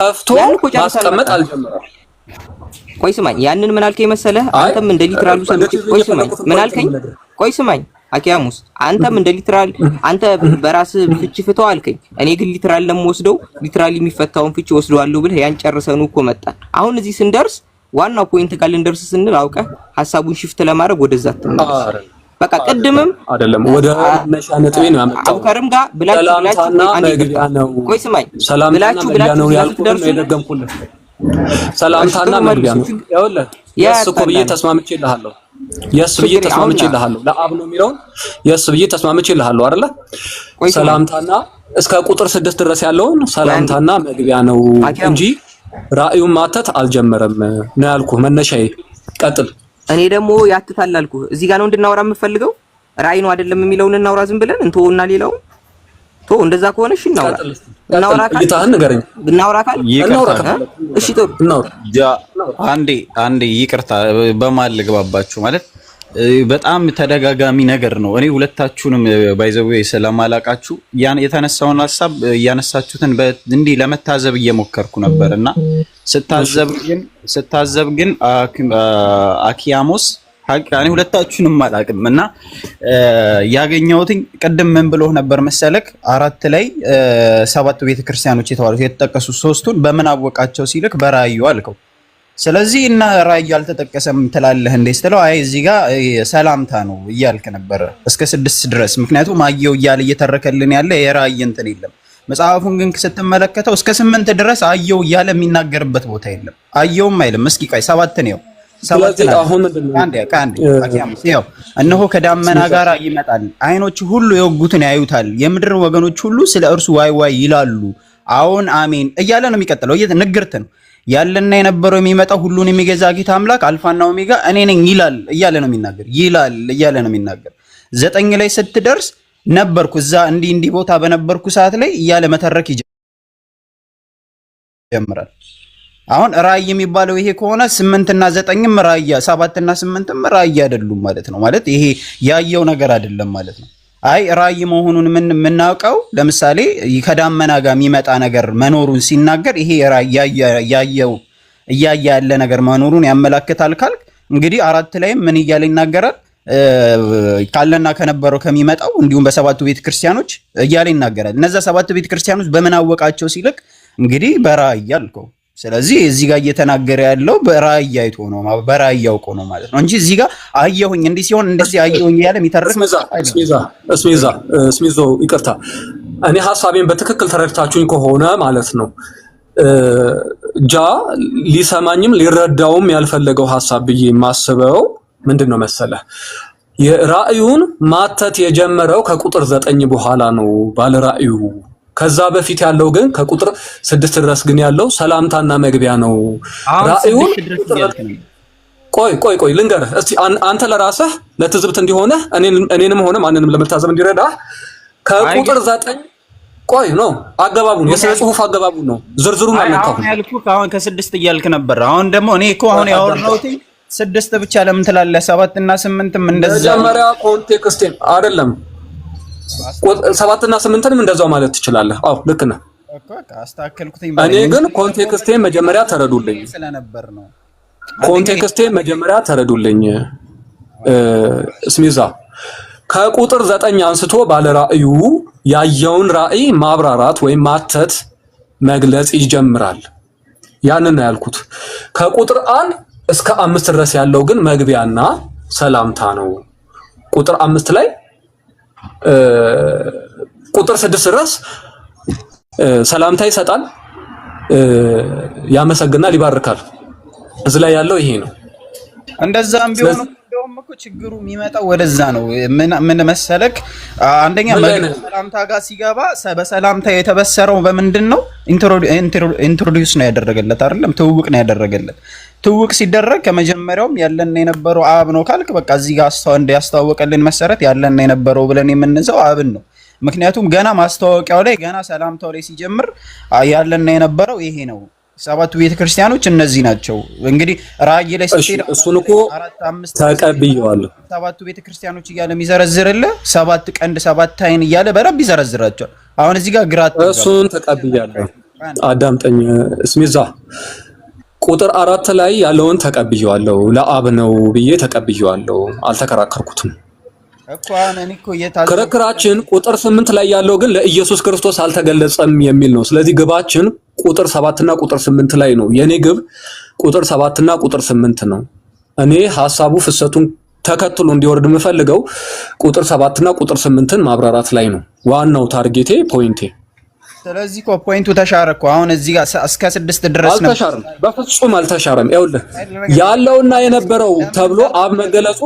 ከፍቶ ማስቀመጥ አልጀመረም። ቆይ ስማኝ፣ ያንን ምን አልከኝ መሰለህ? አንተም እንደ ሊትራሉ ሰምቼ ቆይ ስማኝ፣ ምን አልከኝ? ቆይ ስማኝ አኪያሙስ፣ አንተም እንደ ሊትራል አንተ በራስህ ፍቺ ፍተው አልከኝ። እኔ ግን ሊትራል ለምወስደው ሊትራሊ የሚፈታውን ፍቺ ወስደዋለሁ ብለህ ያን ጨርሰን እኮ መጣን። አሁን እዚህ ስንደርስ ዋናው ፖይንት ጋር ልንደርስ ስንል አውቀህ ሐሳቡን ሽፍት ለማድረግ ወደዛ ትመለስ። በቃ ቅድምም አይደለም ወደ መነሻ ነጥቤ ነው ያመጣው። አቡከርም ጋር ብላችሁ ቆይ ስማኝ ብላችሁ ነው ያልኩት የደገምኩልህ። ሰላምታና መግቢያ ነው ያውልህ። የስ እኮ ብዬ ተስማምቼልሃለሁ። የስ ብዬ ተስማምቼልሃለሁ። ለአብ ነው የሚለውን የስ ብዬ ተስማምቼልሃለሁ አይደለ? ሰላምታና እስከ ቁጥር 6 ድረስ ያለውን ሰላምታና መግቢያ ነው እንጂ ራእዩን ማተት አልጀመረም ነው ያልኩህ። መነሻዬ ቀጥል። እኔ ደግሞ ያትታል አልኩህ። እዚህ ጋር ነው እንድናወራ የምፈልገው። ራእይ ነው አይደለም የሚለውን እናውራ። ዝም ብለን እንተውና ሌላው ቶ እንደዛ ከሆነ እሺ እናውራ ካል ይታህን ንገረኝ። እሺ ጥሩ አንዴ ይቅርታ በማል ልግባባችሁ ማለት በጣም ተደጋጋሚ ነገር ነው። እኔ ሁለታችሁንም ባይዘው ስለማላቃችሁ የተነሳውን ሐሳብ ያነሳችሁትን እንዲህ ለመታዘብ እየሞከርኩ ነበርና ስታዘብ ግን አኪያሞስ እኔ ሁለታችሁንም አላቅም እና ያገኘሁት ቅድም ምን ብሎ ነበር መሰለክ 4 ላይ 7 ቤተክርስቲያኖች የተዋሉት የተጠቀሱ 3ቱን በምን አወቃቸው ሲልክ በራእዩ አልከው። ስለዚህ እና ራእዩ አልተጠቀሰም ትላለህ እንዴ ስትለው አይ እዚህ ጋር ሰላምታ ነው እያልክ ነበር እስከ 6 ድረስ። ምክንያቱም አየው እያለ እየተረከልን ያለ የራእይ እንትን የለም። መጽሐፉን ግን ስትመለከተው እስከ 8 ድረስ አየው እያለ የሚናገርበት ቦታ የለም። አየውም አይልም። እስኪ ቆይ 7 ነው ስለዚህ አሁን ምንድነው ያው እነሆ ከዳመና ጋር ይመጣል፣ አይኖቹ ሁሉ የወጉትን ያዩታል፣ የምድር ወገኖች ሁሉ ስለ እርሱ ዋይ ዋይ ይላሉ፣ አዎን አሜን እያለ ነው የሚቀጥለው። ንግርት ነው ያለና የነበረው የሚመጣው ሁሉን የሚገዛ ጌታ አምላክ አልፋና ኦሜጋ እኔ ነኝ ይላል እያለ ነው የሚናገር። ይላል እያለ ነው የሚናገር። 9 ላይ ስትደርስ ነበርኩ እዛ እንዲህ ቦታ በነበርኩ ሰዓት ላይ እያለ መተረክ ይጀምራል። አሁን ራእይ የሚባለው ይሄ ከሆነ 8 እና 9ም ራእይ 7 እና 8ም ራእይ አይደሉም ማለት ነው። ማለት ይሄ ያየው ነገር አይደለም ማለት ነው። አይ ራእይ መሆኑን የምናውቀው ለምሳሌ ከዳመና ጋር የሚመጣ ነገር መኖሩን ሲናገር ይሄ ያየው እያየ ያለ ነገር መኖሩን ያመላክታል ካልክ እንግዲህ 4 ላይ ምን እያለ ይናገራል? ካለና ከነበረው ከሚመጣው እንዲሁም በ7ቱ ቤተክርስቲያኖች እያለ ይናገራል። እነዛ 7 ቤተክርስቲያኖች በምን አወቃቸው ሲልክ እንግዲህ በራእይ አልከው። ስለዚህ እዚህ ጋር እየተናገረ ያለው በራእይ አይቶ ነው በራእይ ያውቆ ነው ማለት ነው እንጂ እዚህ ጋር አየሁኝ እንዲህ ሲሆን እንደዚህ አየሁኝ ያለ የሚተርክ ስሚዞ ይቅርታ፣ እኔ ሐሳቤን በትክክል ተረድታችሁኝ ከሆነ ማለት ነው ሊሰማኝም ሊረዳውም ያልፈለገው ሐሳብ ብዬ የማስበው ምንድነው መሰለህ? የራእዩን ማተት የጀመረው ከቁጥር 9 በኋላ ነው ባለ ራእዩ። ከዛ በፊት ያለው ግን ከቁጥር 6 ድረስ ግን ያለው ሰላምታና መግቢያ ነው። ራእዩን ቆይ ልንገርህ እስቲ አንተ ለራስህ ለትዝብት እንዲሆነ እኔንም ሆነ ማንንም ለመታዘብ እንዲረዳ ከቁጥር 9 ነው አገባቡን የሥነ ጽሑፍ አገባቡን ነው ዝርዝሩን አልነካሁም። አሁን ያልኩህ አሁን ከ6 እያልክ ነበር። አሁን ደግሞ እኔ እኮ አሁን ያወራሁት 6 ብቻ ለምን ትላለህ? 7 እና 8ም እንደዛ መጀመሪያ ኮንቴክስት አይደለም 7 እና 8ንም እንደዛው ማለት ትችላለህ። አዎ ልክ ነህ። እኔ ግን ኮንቴክስቴን መጀመሪያ ተረዱልኝ ስለነበር ነው። ኮንቴክስቴን መጀመሪያ ተረዱልኝ። ስሚዛ ከቁጥር 9 አንስቶ ባለ ራእዩ ያየውን ራእይ ማብራራት ወይም ማተት መግለጽ ይጀምራል። ያንን ነው ያልኩት። ከቁጥር 1 እስከ 5 ድረስ ያለው ግን መግቢያና ሰላምታ ነው። ቁጥር 5 ላይ ቁጥር 6 ድረስ ሰላምታ ይሰጣል፣ ያመሰግናል፣ ይባርካል። እዚህ ላይ ያለው ይሄ ነው። እንደዛም ቢሆን እንደውም እኮ ችግሩ የሚመጣው ወደዛ ነው። ምን መሰለክ? አንደኛ ሰላምታ ጋር ሲገባ በሰላምታ የተበሰረው በምንድን ነው? ኢንትሮዲዩስ ነው ያደረገለት አይደለም? ትውውቅ ነው ያደረገለት። ትውውቅ ሲደረግ ከመጀመሪያውም ያለና የነበረው አብ ነው ካልክ በቃ እዚህ ጋር ያስተዋወቀልን መሰረት ያለና የነበረው ብለን የምንዘው አብን ነው። ምክንያቱም ገና ማስተዋወቂያው ላይ ገና ሰላምታው ላይ ሲጀምር ያለና የነበረው ይሄ ነው። 7ቱ ቤተክርስቲያኖች እነዚህ ናቸው። እንግዲህ ራእይ ላይ ስትሄድ እሱን እኮ ተቀብየዋለሁ። 7ቱ ቤተክርስቲያኖች እያለ የሚዘረዝርልህ 7 ቀንድ 7 አይን እያለ በረብ ይዘረዝራቸዋል። አሁን እዚህ ጋር ግራት እሱን ተቀብያለሁ። አዳምጠኝ ስሚዛ ቁጥር 4 ላይ ያለውን ተቀብየዋለሁ ለአብ ነው ብዬ ተቀብየዋለሁ አልተከራከርኩትም እኮ እኔ እኮ ክርክራችን ቁጥር 8 ላይ ያለው ግን ለኢየሱስ ክርስቶስ አልተገለጸም የሚል ነው ስለዚህ ግባችን ቁጥር 7 እና ቁጥር 8 ላይ ነው የኔ ግብ ቁጥር 7 እና ቁጥር 8 ነው እኔ ሐሳቡ ፍሰቱን ተከትሎ እንዲወርድ የምፈልገው ቁጥር 7 እና ቁጥር 8ን ማብራራት ላይ ነው ዋናው ታርጌቴ ፖይንቴ ስለዚህ እኮ ፖይንቱ ተሻረኩ አሁን እዚህ ጋር እስከ 6 ድረስ ነው አልተሻረም በፍጹም አልተሻረም ይኸውልህ ያለውና የነበረው ተብሎ አብ መገለጹ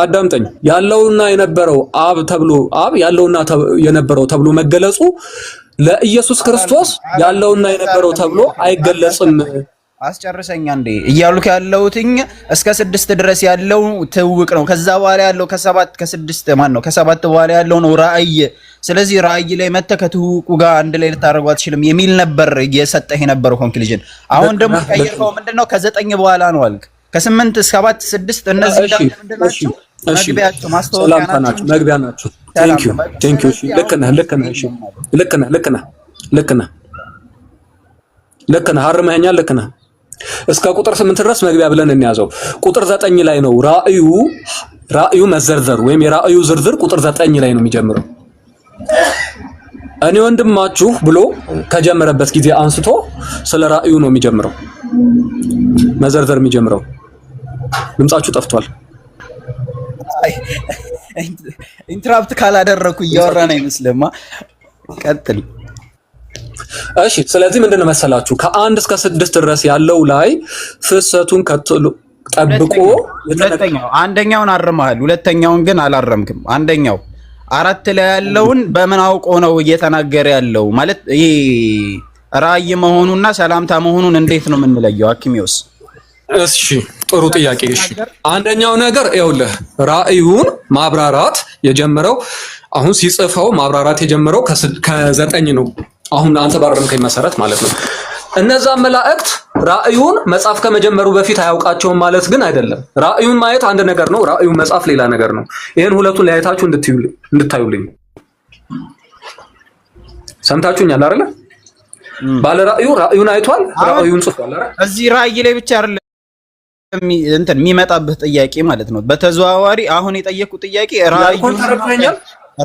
አዳምጠኝ ያለውና የነበረው አብ ተብሎ አብ ያለውና የነበረው ተብሎ መገለጹ ለኢየሱስ ክርስቶስ ያለውና የነበረው ተብሎ አይገለጽም አስጨርሰኛ እንዴ እያሉክ ያለውትኝ እስከ 6 ድረስ ያለው ትውቅ ነው ከዛ በኋላ ያለው ከ7 ከ6 ማን ነው ከ7 በኋላ ያለው ነው ራእይ ስለዚህ ራእይ ላይ መተከቱቁ ጋር አንድ ላይ ልታረጋው አትችልም የሚል ነበር የሰጠህ የነበረው ኮንክሉዥን አሁን ደግሞ ቀይርከው ምንድነው ከ9 በኋላ ነው አልክ ከ8 እስከ 7 6 እነዚህ እንዳለ ምንድናቸው መግቢያቸው ማስተዋወቂያ ናቸው መግቢያ ናቸው ቴንክ ዩ እሺ ልክ ነህ አርመኸኛል ልክ ነህ እስከ ቁጥር 8 ድረስ መግቢያ ብለን እንያዘው ቁጥር 9 ላይ ነው ራእዩ መዘርዘር ወይም የራእዩ ዝርዝር ቁጥር 9 ላይ ነው የሚጀምረው እኔ ወንድማችሁ ብሎ ከጀመረበት ጊዜ አንስቶ ስለ ራእዩ ነው የሚጀምረው መዘርዘር የሚጀምረው ድምጻችሁ ጠፍቷል ኢንተራፕት ካላደረኩ እያወራን አይመስልማ ቀጥል እሺ ስለዚህ ምንድነው መሰላችሁ ከ1 እስከ 6 ድረስ ያለው ላይ ፍሰቱን ከትሎ ጠብቆ ሁለተኛው አንደኛውን አርመሃል ሁለተኛውን ግን አላረምክም አንደኛው 4 ላይ ያለውን በምን አውቆ ነው እየተናገረ ያለው ማለት ይሄ ራእይ መሆኑና ሰላምታ መሆኑን እንዴት ነው የምንለየው አኪሚዮስ እሺ ጥሩ ጥያቄ እሺ አንደኛው ነገር ይኸውልህ ራእዩን ማብራራት የጀመረው አሁን ሲጽፈው ማብራራት የጀመረው ከ9 ነው አሁን አንተ ባረምከኝ መሰረት ማለት ነው እነዛ መላእክት ራእዩን መጻፍ ከመጀመሩ በፊት አያውቃቸውም ማለት ግን አይደለም ራእዩን ማየት አንድ ነገር ነው ራእዩን መጻፍ ሌላ ነገር ነው ይሄን ሁለቱን ለያይታችሁ እንድታዩልኝ ሰምታችሁኛል አይደል ባለ ራእዩን አይቷል ራእዩን ጽፏል አይደል እዚህ ራእይ ላይ ብቻ አይደለም እንትን የሚመጣበት ጥያቄ ማለት ነው በተዘዋዋሪ አሁን የጠየቁ ጥያቄ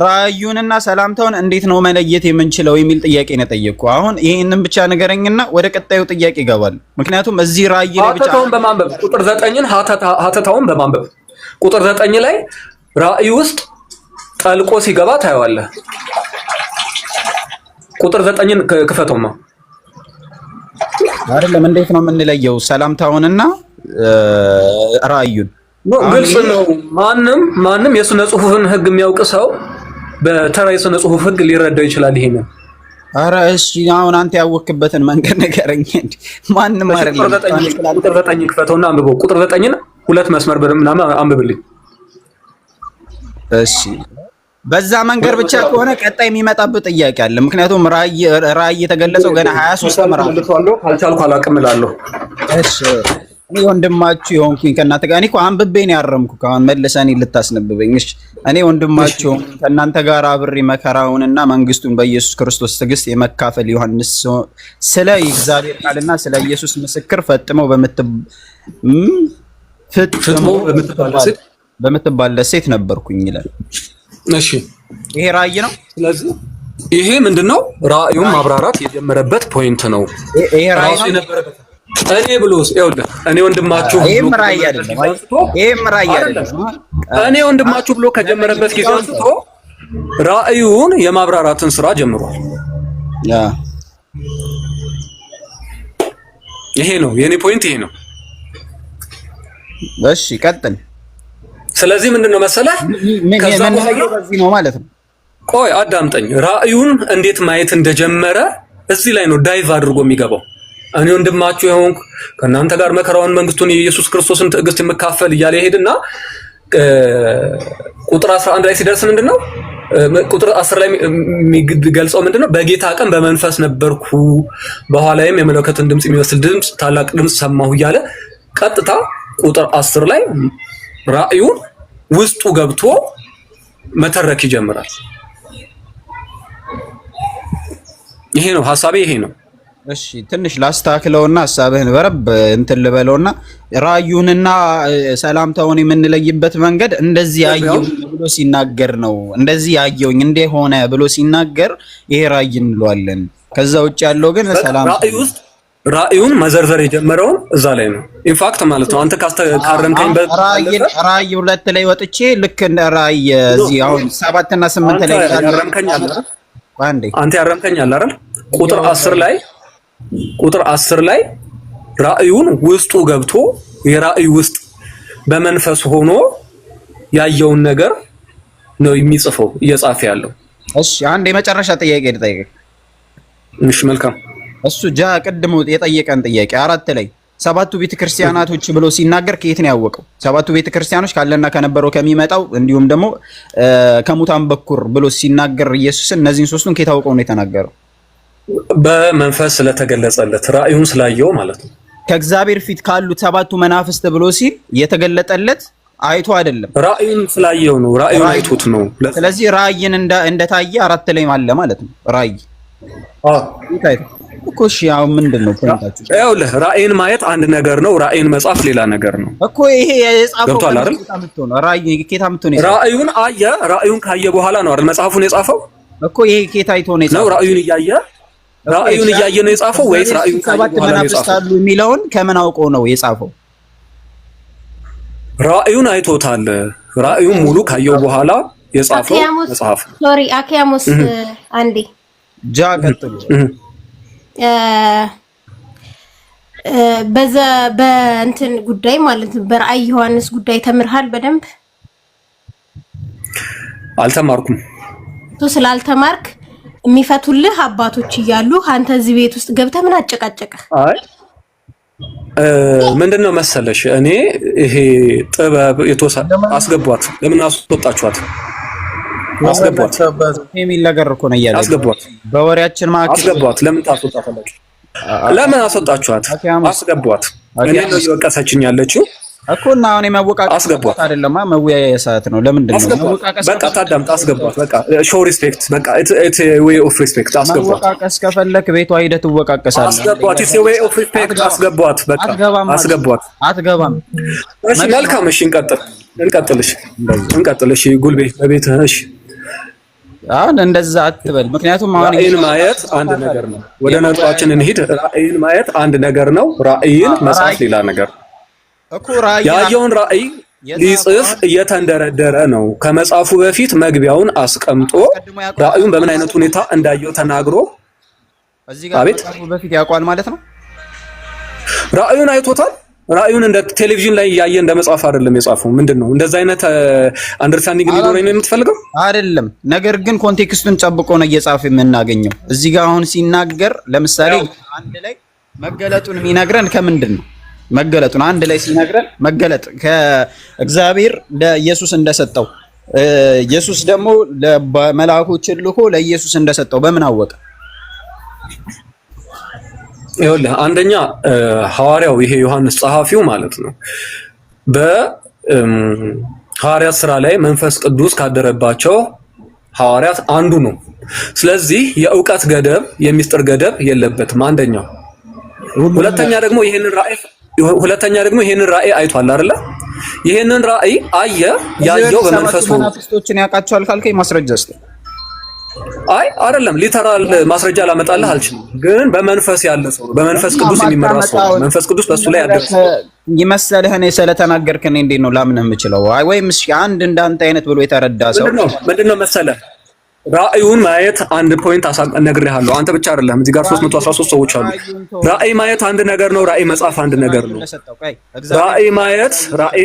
ራእዩንና ሰላምታውን እንዴት ነው መለየት የምንችለው የሚል ጥያቄ ነው ጠየቅኩ አሁን ይሄንን ብቻ ነገረኝና ወደ ቀጣዩ ጥያቄ ይገባል ምክንያቱም እዚህ ራእይ ላይ ብቻ ሀተታውን በማንበብ ቁጥር 9ን ሀተታውን በማንበብ ቁጥር 9 ላይ ራእዩ ውስጥ ጠልቆ ሲገባ ታየዋለህ ቁጥር 9ን ክፈተውማ አይደለም እንዴት ነው የምንለየው ሰላምታውንና ራእዩን ግልጽ ነው ማንም የስነ ጽሁፍን ህግ የሚያውቅ ሰው በተራ የስነ ጽሁፍ ህግ ሊረዳው ይችላል ይሄንን ኧረ እሺ አሁን አንተ ያወክበትን መንገድ ንገረኝ እንዴ ማንም አይደለም ቁጥር 9 ክፈተውና አንብበው ቁጥር 9ን ሁለት መስመር ምናምን አንብብልኝ እሺ በዛ መንገድ ብቻ ከሆነ ቀጣይ የሚመጣበት ጥያቄ አለ ምክንያቱም ራእይ የተገለጸው ገና 23 ተመራለሁ ካልቻልኩ አላቅምላለሁ እሺ እኔ ወንድማችሁ የሆንኩኝ ከእናንተ ጋር እኔ እኮ አንብቤ ነው ያረምኩ ካሁን መልሰኔ ልታስነብበኝ እሺ እኔ ወንድማችሁ ከእናንተ ጋር አብሬ መከራውንና መንግስቱን በኢየሱስ ክርስቶስ ትዕግስት የመካፈል ዮሐንስ ስለ እግዚአብሔር ቃልና ስለ ኢየሱስ ምስክር ፈጥመው በምትባል ደሴት ነበርኩኝ ይላል እሺ ይሄ ራእይ ነው ስለዚህ ይሄ ምንድነው ራእዩን ማብራራት የጀመረበት ፖይንት ነው ይሄ ራእይ ነበረበት እኔ ብሎስ ይኸውልህ እኔ ወንድማችሁ ይሄም ራእይ አይደለም እኔ ወንድማችሁ ብሎ ከጀመረበት ጊዜ አንስቶ ራእዩን የማብራራትን ስራ ጀምሯል ይሄ ነው የኔ ፖይንት ይሄ ነው እሺ ቀጥል ስለዚህ ምንድነው መሰለህ ከዛ በዚህ ነው ማለት ነው ቆይ አዳምጠኝ ራእዩን እንዴት ማየት እንደጀመረ እዚህ ላይ ነው ዳይቭ አድርጎ የሚገባው እኔ ወንድማችሁ የሆንኩ ከእናንተ ጋር መከራውን መንግስቱን የኢየሱስ ክርስቶስን ትዕግስት የምካፈል እያለ ይሄድና ቁጥር 11 ላይ ሲደርስ ምንድነው ቁጥር 10 ላይ የሚገልጸው ምንድነው በጌታ ቀን በመንፈስ ነበርኩ በኋላዬም የመለከትን ድምጽ የሚመስል ድምጽ ታላቅ ድምጽ ሰማሁ እያለ ቀጥታ ቁጥር 10 ላይ ራእዩን ውስጡ ገብቶ መተረክ ይጀምራል ይሄ ነው ሐሳቤ ይሄ ነው እሺ ትንሽ ላስተካክለውና ሐሳብህን በረብ እንትን ልበለውና ራእዩንና ሰላምታውን የምንለይበት መንገድ እንደዚህ ያየው ብሎ ሲናገር ነው። እንደዚህ ያየውኝ እንደሆነ ብሎ ሲናገር ይሄ ራእይ እንለዋለን። ከዛ ውጭ ያለው ግን ሰላም ራእዩን መዘርዘር የጀመረው እዛ ላይ ነው። ኢንፋክት ማለት ነው አንተ ካረምከኝ ራእይ 2 ላይ ወጥቼ ልክ እንደ ራእይ እዚህ አሁን 7 እና 8 ላይ ያረምከኝ አለ አንተ ያረምከኝ አለ አይደል? ቁጥር 10 ላይ ራእዩን ውስጡ ገብቶ የራእዩ ውስጥ በመንፈስ ሆኖ ያየውን ነገር ነው የሚጽፈው እየጻፈ ያለው። እሺ አንድ የመጨረሻ ጥያቄ ልጠይቅህ። እሺ መልካም። እሱ ቅድም የጠየቀን ጥያቄ 4 ላይ 7ቱ ቤተክርስቲያናቶች ብሎ ሲናገር ከየት ነው ያወቀው? 7ቱ ቤተክርስቲያኖች ካለና ከነበረው ከሚመጣው እንዲሁም ደግሞ ከሙታን በኩር ብሎ ሲናገር ኢየሱስ እነዚህን ሶስቱን ከየት አውቀው ነው የተናገረው? በመንፈስ ስለተገለጸለት ራእዩን ስላየው ማለት ነው። ከእግዚአብሔር ፊት ካሉት 7ቱ መናፍስት ብሎ ሲል የተገለጠለት አይቶ አይደለም፣ ራእዩን ስላየው ነው። ራእዩን አይቶት ነው። ስለዚህ ራእይን እንደታየ 4 ላይ አለ ማለት ነው። ራእይ እኮ እሺ፣ ያው ምንድነው ፖይንታችሁ? ይኸውልህ ራእይን ማየት አንድ ነገር ነው፣ ራእይን መጻፍ ሌላ ነገር ነው እኮ። ይሄ የጻፈው ራእይ ኬታ ምትሆነ ራእዩን አየ። ራእዩን ካየ በኋላ ነው አይደል መጽሐፉን የጻፈው እኮ። ይሄ ኬታ አይቶ ነው የጻፈው? ራእዩን እያየ ነው የጻፈው ወይስ ራእዩን ካየ በኋላ ነው የጻፈው የሚለውን ከምን አውቆ ነው የጻፈው? ራእዩን አይቶታል። ራእዩን ሙሉ ካየው በኋላ የጻፈው መጽሐፍ። ሶሪ አኪያሙስ አንዴ ቀጥሉ። በእንትን ጉዳይ ማለት ነው በራእይ ዮሐንስ ጉዳይ ተምርሃል በደንብ? አልተማርኩም። ስላልተማርክ የሚፈቱልህ አባቶች እያሉ አንተ እዚህ ቤት ውስጥ ገብተህ ምን አጨቃጨቀህ? አይ ምንድነው መሰለሽ እኔ ይሄ ጥበብ አስገቧት። ለምን አስወጣችኋት? አስገቧት የሚል ነገር እኮ ነው ያለው። አስገቧት በወሬያችን ማዕከል አስገቧት። ለምን ታስወጣታላችሁ? ለምን አስወጣችኋት? አስገቧት። እኔ ነው እየወቀሰችኝ ያለችው እኮ እና አሁን የማወቃቀስ አይደለም መወያያ ሰዓት ነው። ለምንድን ነው ማወቃቀስ? በቃ ታዳምጥ። አስገቧት። በቃ ሾው ሪስፔክት። በቃ ኢትስ ኤ ዌይ ኦፍ ሪስፔክት። አስገቧት። ማወቃቀስ ከፈለክ ቤቷ ሂደህ ትወቃቀሳለህ። አስገቧት። ኢትስ ኤ ዌይ ኦፍ ሪስፔክት። አስገቧት። በቃ አስገቧት። አትገባም። እሺ መልካም። እሺ እንቀጥል። እሺ ጉልቤ በቤትህ። እሺ አሁን እንደዛ አትበል። ምክንያቱም አሁን ራእይን ማየት አንድ ነገር ነው። ወደ ነጥባችን እንሂድ። ራእይን ማየት አንድ ነገር ነው። ራእይን መጻፍ ሌላ ነገር እኮ። ያየውን ራእይ ሊጽፍ እየተንደረደረ ነው። ከመጻፉ በፊት መግቢያውን አስቀምጦ ራእዩን በምን አይነት ሁኔታ እንዳየው ተናግሮ እዚህ ጋር ከመጻፉ በፊት ያውቃል ማለት ነው። ራእዩን አይቶታል። ራእዩን እንደ ቴሌቪዥን ላይ ያየ እንደ መጽሐፍ አይደለም የጻፈው። ምንድነው እንደዛ አይነት አንደርስታንዲንግ ሊኖረኝ ነው የምትፈልገው? አይደለም። ነገር ግን ኮንቴክስቱን ጨብቆ ነው እየጻፈ የምናገኘው። እዚህ ጋር አሁን ሲናገር ለምሳሌ አንድ ላይ መገለጡን የሚነግረን ከምንድን ነው? መገለጡን አንድ ላይ ሲነግረን መገለጥ ከእግዚአብሔር ለኢየሱስ እንደሰጠው ኢየሱስ ደግሞ ለመላእክቶችን ልኮ ለኢየሱስ እንደሰጠው በምን አወቀ? ይኸውልህ አንደኛ ሐዋርያው ይሄ ዮሐንስ ጸሐፊው ማለት ነው በሐዋርያት ስራ ላይ መንፈስ ቅዱስ ካደረባቸው ሐዋርያት አንዱ ነው። ስለዚህ የእውቀት ገደብ የሚስጥር ገደብ የለበትም። አንደኛው። ሁለተኛ ደግሞ ይሄንን ራእይ አይቷል አይደለ? ይሄንን ራእይ አየ። ያየው በመንፈሱ ነው። መንፈሶችን ያውቃቸዋል ካልከኝ ማስረጃ እስቲ። አይ አይደለም፣ ሊተራል ማስረጃ ላመጣልህ አልችልም። ግን በመንፈስ ያለ ሰው ነው፣ በመንፈስ ቅዱስ የሚመራ ሰው ነው። መንፈስ ቅዱስ በሱ ላይ ያደረሰ ይመስልህ? እኔ ስለተናገርክ እኔ እንዴት ነው ላምንህ የምችለው? አይ ወይም እሺ አንድ እንዳንተ አይነት ብሎ የተረዳ ሰው ምንድነው መሰለህ ራእዩን ማየት አንድ ፖይንት እነግርሃለሁ። አንተ ብቻ አይደለም፣ እዚህ ጋር 313 ሰዎች አሉ። ራእይ ማየት አንድ ነገር ነው። ራእይ መጻፍ አንድ ነገር ነው። ራእይ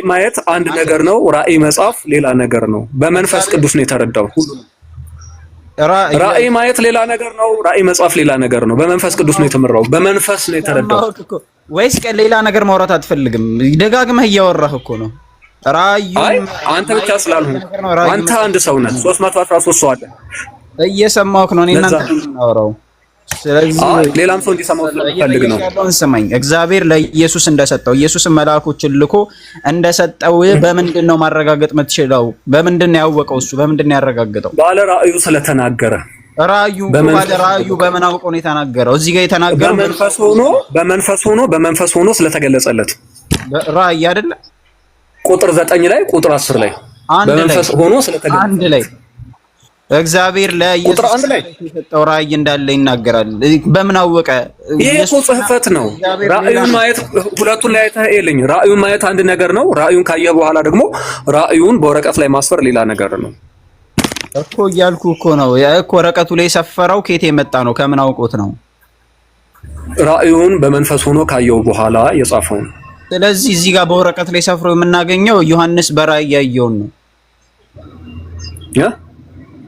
ማየት አንድ ነገር ነው። ራእይ መጻፍ ሌላ ነገር ነው። በመንፈስ ቅዱስ ነው የተረዳው። ራእይ ማየት ሌላ ነገር ነው። ራእይ መጻፍ ሌላ ነገር ነው። በመንፈስ ቅዱስ ነው የተመራው። በመንፈስ ነው የተረዳው። ወይስ ሌላ ነገር ማውራት አትፈልግም? ደጋግመህ እያወራህ እኮ ነው። አይ አንተ ብቻ ስላልሆነ አንተ አንድ ሰው ነህ። 313 ሰው አለ። እየሰማሁህ ነው። እኔ እናንተ እናወራው። ስለዚህ ሌላም ሰው እንዲሰማው ፈልግ ነው። ስማኝ፣ እግዚአብሔር ለኢየሱስ እንደሰጠው ኢየሱስን መልአኮችን ልኮ እንደሰጠው በምንድን ነው ማረጋገጥ የምትችለው? በምንድን ነው ያወቀው? እሱ በምንድን ነው ያረጋገጠው? ባለ ራእዩ ስለተናገረ ራእዩ በምን አውቆ ነው የተናገረው? እዚህ ጋር የተናገረው በመንፈስ ሆኖ ስለተገለጸለት ራእይ አይደለ? ቁጥር 9 ላይ ቁጥር 10 ላይ በመንፈስ ሆኖ ስለተገለጸ አንድ ላይ እግዚአብሔር ለኢየሱስ የሰጠው ራእይ እንዳለ ይናገራል። በምን አወቀ? ይሄ እኮ ጽሕፈት ነው። ራእዩን ማየት ሁለቱን ላይ አይተህልኝ። ራእዩን ማየት አንድ ነገር ነው። ራእዩን ካየህ በኋላ ደግሞ ራእዩን በወረቀት ላይ ማስፈር ሌላ ነገር ነው እኮ እያልኩ እኮ ነው። እኮ ወረቀቱ ላይ የሰፈረው ከየት የመጣ ነው? ከምን አውቆት ነው? ራእዩን በመንፈስ ሆኖ ካየው በኋላ የጻፈው። ስለዚህ እዚህ ጋር በወረቀት ላይ ሰፍሮ የምናገኘው ዮሐንስ በራእይ ያየውን ነው።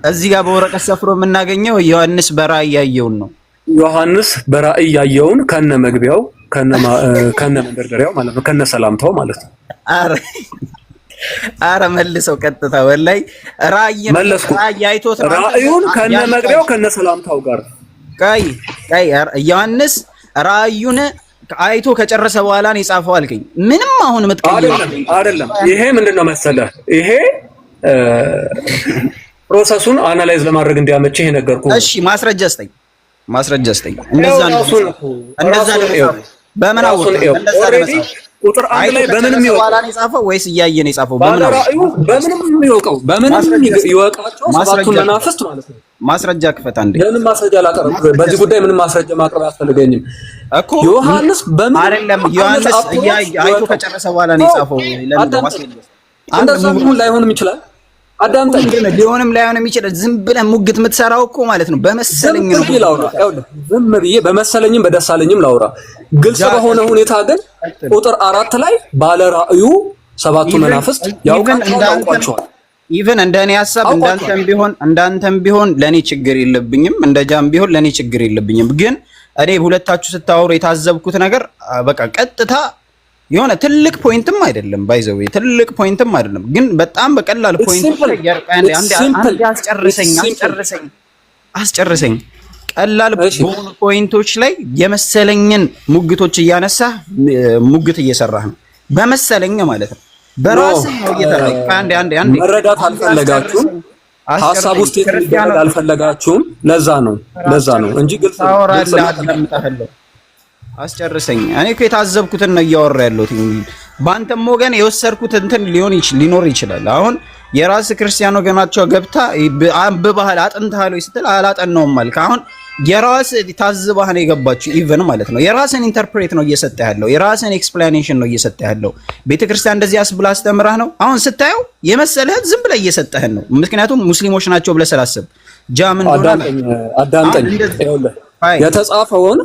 እዚህ ጋር በወረቀት ሰፍሮ የምናገኘው ዮሐንስ በራእይ ያየውን ነው። ዮሐንስ በራእይ ያየውን ከነ መግቢያው ከነ መንደርደሪያው ማለት ነው፣ ከነ ሰላምታው ማለት ነው። አረ መልሰው ቀጥታ ወላይ ራእይ አይቶት ራእዩን ከነ መግቢያው ከነ ሰላምታው ጋር ቀይ ዮሐንስ ራእዩን አይቶ ከጨረሰ በኋላ ነው የጻፈው አልከኝ። ምንም አሁን አይደለም። ይሄ ምንድነው መሰለህ? ይሄ ፕሮሰሱን አናላይዝ ለማድረግ እንዲያመች ይሄ ነገርኩህ። እሺ ማስረጃ ስጠኝ። እንደዛ ነው። በምን አወቀ? ቁጥር 1 ላይ በምንም ይወቃል ነው የጻፈው ወይስ እያየ ነው የጻፈው? በምንም ይወቃው ይወቃቸው ሰባቱን መናፍስት ማለት ነው። ማስረጃ ክፈት አንዴ። ለምን ማስረጃ ላቀርብ? በዚህ ጉዳይ ምንም ማስረጃ ማቅረብ አያስፈልገኝም እኮ። ዮሐንስ በምን አይደለም ዮሐንስ አይቶ ከጨረሰ በኋላ ነው የጻፈው። ለምን ማስረጃ እንደዛ ላይሆንም ይችላል። አዳምጠኝ። ሊሆንም ላይሆንም ይችላል። ዝም ብለህ ሙግት የምትሰራው እኮ ማለት ነው በመሰለኝ ነው። ዝም ብዬ በመሰለኝም በደሳለኝም ላውራ። ግልጽ በሆነ ሁኔታ ግን ቁጥር 4 ላይ ባለ ራእዩ ሰባቱ መናፍስት ያውቃቸዋል። ኢቭን እንደኔ ሐሳብ እንዳንተም ቢሆን ለኔ ችግር የለብኝም፣ እንደ ጃም ቢሆን ለኔ ችግር የለብኝም። ግን እኔ ሁለታችሁ ስታወሩ የታዘብኩት ነገር በቃ ቀጥታ የሆነ ትልቅ ፖይንትም አይደለም፣ ባይዘው ትልቅ ፖይንትም አይደለም፣ ግን በጣም በቀላል ፖይንት አስጨርሰኝ ቀላል በሆኑ ፖይንቶች ላይ የመሰለኝን ሙግቶች እያነሳ ሙግት እየሰራህ ነው። በመሰለኝ ማለት ነው። በራስህ ነው እየተራይ አንዴ መረዳት አልፈለጋችሁም፣ ሐሳብ ውስጥ የተረዳት አልፈለጋችሁም። ለዛ ነው እንጂ ግልጽ ነው። አስጨርሰኝ። እኔ እኮ የታዘብኩትን ነው እያወራ ያለሁት። በአንተም ወገን የወሰድኩት እንትን ሊኖር ይችላል። አሁን የራስ ክርስቲያን ወገናቸው ገብታ አንብበሃል አጥንተሃል ወይ ስትል አላጠናውም ማለት አሁን የራስ ታዝባህ ነው የገባችሁ ኢቭን ማለት ነው። የራስን ኢንተርፕሬት ነው እየሰጠ ያለው፣ የራስን ኤክስፕላኔሽን ነው እየሰጠ ያለው። ቤተክርስቲያን እንደዚህ አስብላ አስተምራህ ነው አሁን ስታየው የመሰለህ ዝም ብለህ እየሰጠህን ነው። ምክንያቱም ሙስሊሞች ናቸው ብለህ ስላሰብ ጃምን አዳምጠኝ።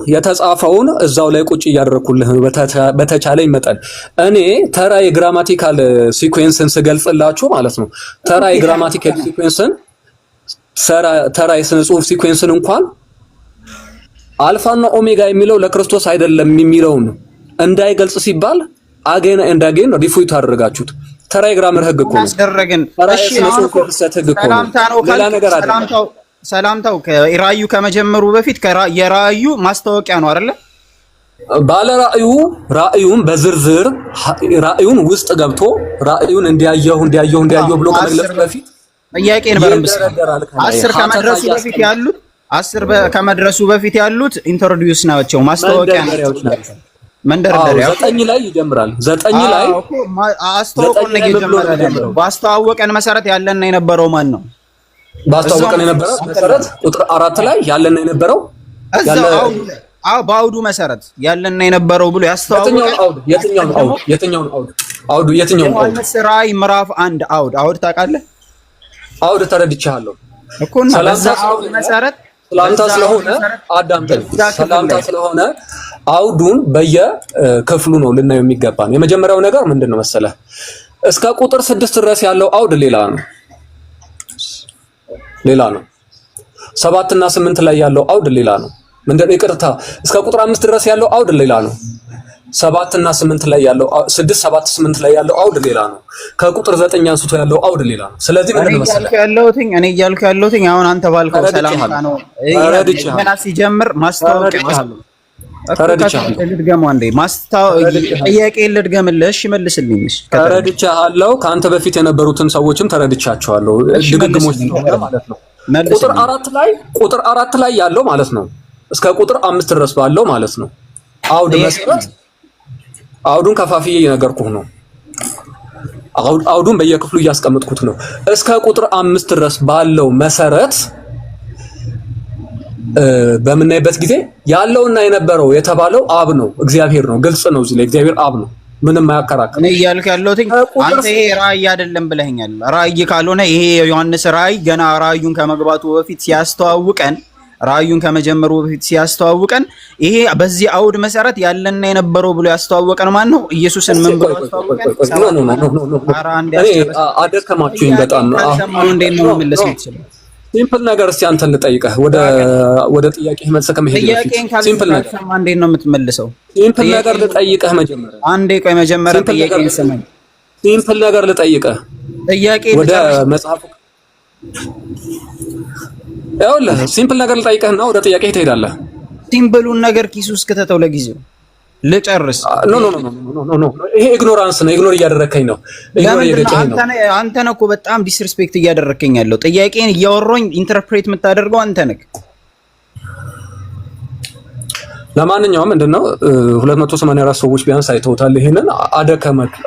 የተጻፈውን እዛው ላይ ቁጭ እያደረኩልህ በተቻለኝ መጠን እኔ ተራ የግራማቲካል ሲኩዌንስን ስገልጽላችሁ ማለት ነው። ተራ የግራማቲካል ሲኩዌንስን ተራ የስነ ጽሁፍ ሲኩዌንስን እንኳን አልፋና ኦሜጋ የሚለው ለክርስቶስ አይደለም የሚለውን እንዳይገልጽ ሲባል አገና እንዳገን ሪፉት አደረጋችሁት። ተራ የግራመር ህግ እኮ ነው። እሺ ሰላምታው ከራእዩ ከመጀመሩ በፊት የራእዩ ማስታወቂያ ነው አይደለ? ባለ ራእዩን በዝርዝር ራእዩን ውስጥ ገብቶ ራእዩን እንዲያየው ብሎ ከመግለጽ በፊት ጥያቄን በረምስ 10 ከመድረሱ በፊት ያሉት ኢንትሮዲዩስ ናቸው፣ ማስታወቂያ ናቸው። መንደርደሪያው 9 ላይ ይጀምራል። 9 ላይ አስተዋወቀን ነው። ባስተዋወቀን መሰረት ያለና የነበረው ማን ነው? ባስተዋወቀን የነበረው መሰረት ቁጥር 4 ላይ ያለና የነበረው በአውዱ መሰረት ያለና የነበረው ብሎ ያስተዋወቀን የትኛው አውዱ ዮሐንስ ራእይ ምዕራፍ 1 አውድ ታውቃለህ? አውድ ተረድቻለሁ እኮ እና በዛ አውድ መሰረት ሰላምታ ስለሆነ አዳምጠኝ። ሰላምታ ስለሆነ አውዱን በየክፍሉ ነው ልናየው የሚገባን። የመጀመሪያው ነገር ምንድነው መሰለህ? እስከ ቁጥር 6 ድረስ ያለው አውድ ሌላ ነው። 7 እና 8 ላይ ያለው አውድ ሌላ ነው። ምንድነው? ይቅርታ፣ እስከ ቁጥር 5 ድረስ ያለው አውድ ሌላ ነው። 7 እና 8 ላይ ያለው 6 7 8 ላይ ያለው አውድ ሌላ ነው። ከቁጥር 9 አንስቶ ያለው አውድ ሌላ ነው። ስለዚህ ምንድነው መሰለህ እኔ እያልኩ ያለሁት አሁን አንተ ባልከው ሰላምታ ነው። ገና ሲጀምር ማስታወቂያ ተረድቻለሁ። ልድገመው አንዴ ጥያቄ ልድገምልህ። እሺ መልስልኝ። ተረድቻለሁ። ከአንተ በፊት የነበሩትን ሰዎችም ተረድቻቸዋለሁ። ድግግሞች ማለት ነው። ቁጥር 4 ላይ ያለው ማለት ነው እስከ ቁጥር 5 ድረስ ባለው ማለት ነው አውድ መሰረት አውዱን ከፋፍዬ የነገርኩህ ነው። አውዱን በየክፍሉ እያስቀመጥኩት ነው። እስከ ቁጥር 5 ድረስ ባለው መሰረት በምናይበት ጊዜ ያለውና የነበረው የተባለው አብ ነው፣ እግዚአብሔር ነው። ግልጽ ነው። እዚህ ላይ እግዚአብሔር አብ ነው። ምንም አያከራክር። እኔ እያልኩ ያለሁት አንተ ይሄ ራእይ አይደለም ብለኸኛል። ራእይ ካልሆነ ይሄ ዮሐንስ ራእይ ገና ራእዩን ከመግባቱ በፊት ሲያስተዋውቀን ራእዩን ከመጀመሩ በፊት ሲያስተዋውቀን ይሄ በዚህ አውድ መሰረት ያለና የነበረው ብሎ ያስተዋወቀን ማን ነው? ኢየሱስን ምን ብሎ ያስተዋወቀን? አደከማችሁኝ በጣም ነው። እንዴት ነው መመለስ የምትችለው? ሲምፕል ነገር እስቲ አንተን ልጠይቅህ፣ ወደ ጥያቄህ መልስ ከመሄድ በፊት ሲምፕል ነገር እንዴት ነው የምትመልሰው? ሲምፕል ነገር ልጠይቅህ መጀመሪያ አንዴ ቆይ፣ መጀመሪያ ጥያቄን ስማኝ። ሲምፕል ነገር ልጠይቅህ ጥያቄ ወደ መጽሐፉ ያውልህ ሲምፕል ነገር ልጠይቅህና ወደ ጥያቄ ትሄዳለህ። ሲምፕሉን ነገር ኪሱ ውስጥ ከተተው ለጊዜው ልጨርስ። ኖ ይሄ ኢግኖራንስ ነው። ኢግኖር እያደረከኝ ነው። ኢግኖር እየገጨኸኝ ነው። አንተ ነህ እኮ በጣም ዲስሪስፔክት እያደረከኝ ያለው። ጥያቄን እያወራኝ ኢንተርፕሬት የምታደርገው አንተ ነህ። ለማንኛውም ምንድነው 284 ሰዎች ቢያንስ አይተውታል። ይሄንን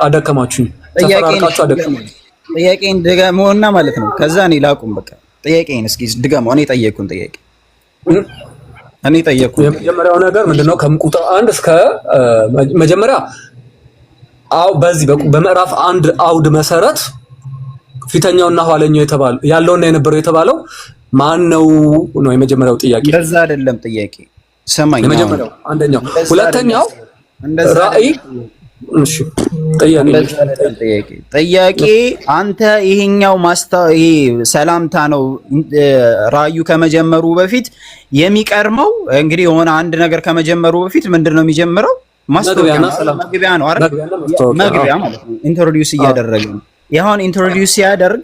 አደከማችሁኝ፣ ተፈራርቃችሁ አደከማችሁኝ። ጥያቄን ድገመውና ማለት ነው። ከዛ እኔ ላቁም በቃ። ጥያቄን እስኪ ድገመው። እኔ ጠየቅኩን ጥያቄ የመጀመሪያው ነገር ምንድነው? ከቁጥር 1 እስከ መጀመሪያ በዚህ በምዕራፍ 1 አውድ መሰረት ፊተኛውና ኋለኛው የተባለው ያለውና የነበረው የተባለው ማን ነው የመጀመሪያው ጥያቄ። እንደዛ አይደለም ጥያቄ። ሰማኝ። የመጀመሪያው አንደኛው፣ ሁለተኛው ራእይ። እሺ ጥያቄ አንተ ይሄኛው ይሄ ሰላምታ ነው። ራእዩ ከመጀመሩ በፊት የሚቀርመው እንግዲህ የሆነ አንድ ነገር ከመጀመሩ በፊት ምንድነው የሚጀምረው? ማስታወቂያ መግቢያ ነው አይደል? መግቢያ ማለት ነው። ኢንትሮዲዩስ እያደረገ ነው። ይሁን ኢንትሮዲዩስ ሲያደርግ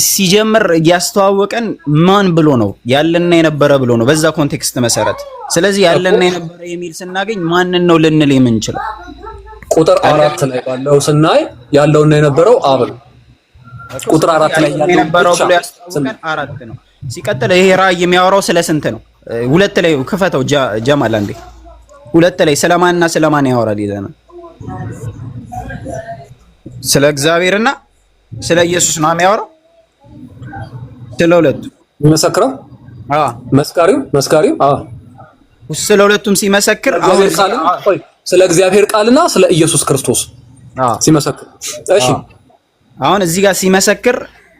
ሲጀምር እያስተዋወቀን ማን ብሎ ነው? ያለና የነበረ ብሎ ነው፣ በዛ ኮንቴክስት መሰረት። ስለዚህ ያለና የነበረ የሚል ስናገኝ ማንን ነው ልንል የምንችለው? ቁጥር 4 ላይ ባለው ስናይ ያለውና የነበረው አብ ነው። ቁጥር 4 ላይ ያለው የነበረው ብሎ ያስተዋወቀን 4 ነው። ሲቀጥል ይሄ ራእይ የሚያወራው ስለ ስንት ነው? 2 ላይ ክፈተው ጀማል አንዴ። 2 ላይ ስለማንና ስለማን ያወራል ይዘና? ስለ እግዚአብሔርና ስለ ኢየሱስ ነው የሚያወራው። ስለ ሁለቱ የሚመሰክረው መስካሪው ስለ ሁለቱም ሲመሰክር ስለ እግዚአብሔር ቃልና ስለ ኢየሱስ ክርስቶስ ሲመሰክር። እሺ አሁን እዚህ ጋር ሲመሰክር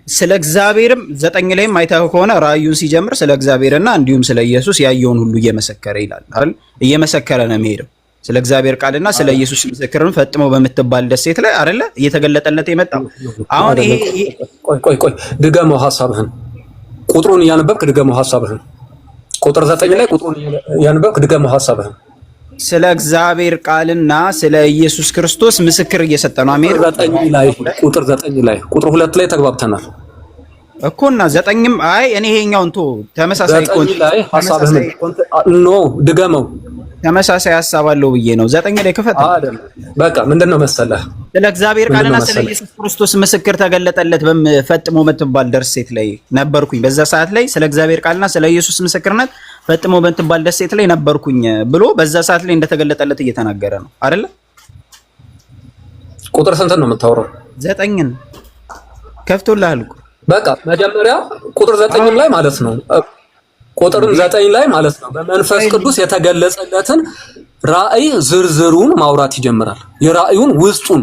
ስለ እግዚአብሔርም 9 ላይም አይተው ከሆነ ራእዩን ሲጀምር ስለ እግዚአብሔርና እንዲሁም ስለ ኢየሱስ ያየውን ሁሉ እየመሰከረ ይላል አይደል? እየመሰከረ ነው የሚሄደው። ስለ እግዚአብሔር ቃልና ስለ ኢየሱስ ምስክርን ፈጥሞ በምትባል ደሴት ላይ አይደለ እየተገለጠለት የመጣው። አሁን ይሄ ቆይ ድገመው ሐሳብህን። ቁጥሩን እያነበብክ ድገመው ሐሳብህን። ቁጥር 9 ላይ ቁጥሩን እያነበብክ ድገመው ሐሳብህን። ስለ እግዚአብሔር ቃልና ስለ ኢየሱስ ክርስቶስ ምስክር እየሰጠ ነው። አሜን። ቁጥር 9 ላይ ቁጥር 2 ላይ ተግባብተናል እኮና 9ም አይ እኔ ይሄኛውን ተመሳሳይ ላይ ሐሳብህን ድገመው። ተመሳሳይ ሐሳብ አለው ብዬ ነው። 9 ላይ ክፈት አይደል? በቃ ምንድነው መሰለህ ስለ እግዚአብሔር ቃልና ስለ ኢየሱስ ክርስቶስ ምስክር ተገለጠለት ፈጥሞ በትባል ደሴት ላይ ነበርኩኝ። በዛ ሰዓት ላይ ስለ እግዚአብሔር ቃልና ስለ ኢየሱስ ምስክርነት ፈጥሞ በትባል ደሴት ላይ ነበርኩኝ ብሎ በዛ ሰዓት ላይ እንደተገለጠለት እየተናገረ ነው አይደል? ቁጥር ስንት ነው የምታወራው? 9ን ከፍቶልሃል እኮ። በቃ መጀመሪያ ቁጥር 9 ላይ ማለት ነው ቁጥርም 9 ላይ ማለት ነው በመንፈስ ቅዱስ የተገለጸለትን ራእይ ዝርዝሩን ማውራት ይጀምራል። የራእዩን ውስጡን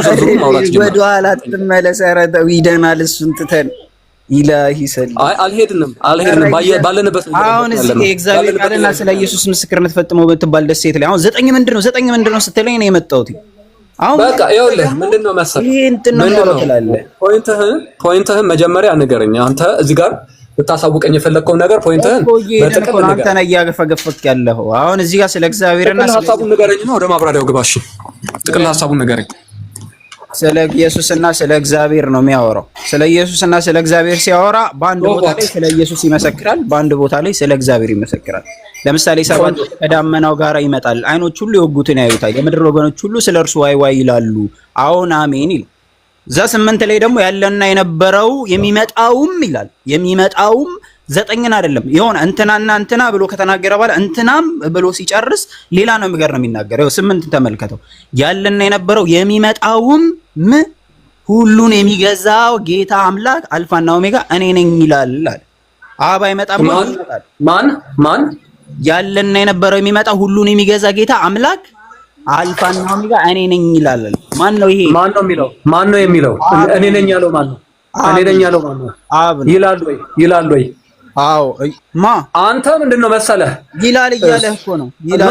ዝርዝሩን ማውራት ይጀምራል። ወደ ኋላ ተመለሰ። ረተው ይደናል። እሱን ትተን ኢላሂ ሰል አልሄድንም ባለንበት ነው። አሁን እዚህ የእግዚአብሔር ቃልና ስለ ኢየሱስ ምስክርነት ፈጥሞ በትባል ደሴት ላይ አሁን 9 ምንድነው ስትለኝ ነው የመጣሁት። አሁን በቃ ይኸውልህ ምንድነው መሰለህ ይሄ እንትን ነው ትላለህ። ፖይንትህን መጀመሪያ ንገረኝ። አንተ እዚህ ጋር ልታሳውቀኝ የፈለግከው ነገር ፖይንትህን በጥቅል ነገር አንተ ነህ እያገፈገፈክ ያለኸው። አሁን እዚህ ጋር ስለ እግዚአብሔርና ስለ ሐሳቡን ንገረኝ ነው። ወደ ማብራሪያው ግባ። እሺ ጥቅል ሐሳቡን ንገረኝ። ስለ ኢየሱስና ስለ እግዚአብሔር ነው የሚያወራው። ስለ ኢየሱስና ስለ እግዚአብሔር ሲያወራ በአንድ ቦታ ላይ ስለ ኢየሱስ ይመሰክራል፣ በአንድ ቦታ ላይ ስለ እግዚአብሔር ይመሰክራል። ለምሳሌ ሰባት ከዳመናው ጋር ይመጣል፣ አይኖች ሁሉ የወጉትን ያዩታል፣ የምድር ወገኖች ሁሉ ስለ እርሱ ዋይ ዋይ ይላሉ፣ አዎን አሜን ይላል። ዘ8 ላይ ደግሞ ያለና የነበረው የሚመጣውም ይላል። የሚመጣውም 9ን አይደለም ይሆን እንትናና እንትና ብሎ ከተናገረ በኋላ እንትናም ብሎ ሲጨርስ ሌላ ነው የሚናገረው። 8 ተመልከተው። ያለና የነበረው የሚመጣውም ሁሉን የሚገዛው ጌታ አምላክ አልፋና ኦሜጋ እኔ ነኝ ይላል። አብ አይመጣም። ማን ያለና የነበረው የሚመጣው ሁሉን የሚገዛ ጌታ አምላክ አልፋና ኦሜጋ እኔ ነኝ ይላል። ማን ነው ይሄ? ማን ነው የሚለው? እኔ ነኝ ያለው ማን ነው? እኔ ነኝ ያለው ማን ነው? አብ ይላል ወይ? አዎ አንተ ምንድነው መሰለህ ይላል እያለህ እኮ ነው። ይላል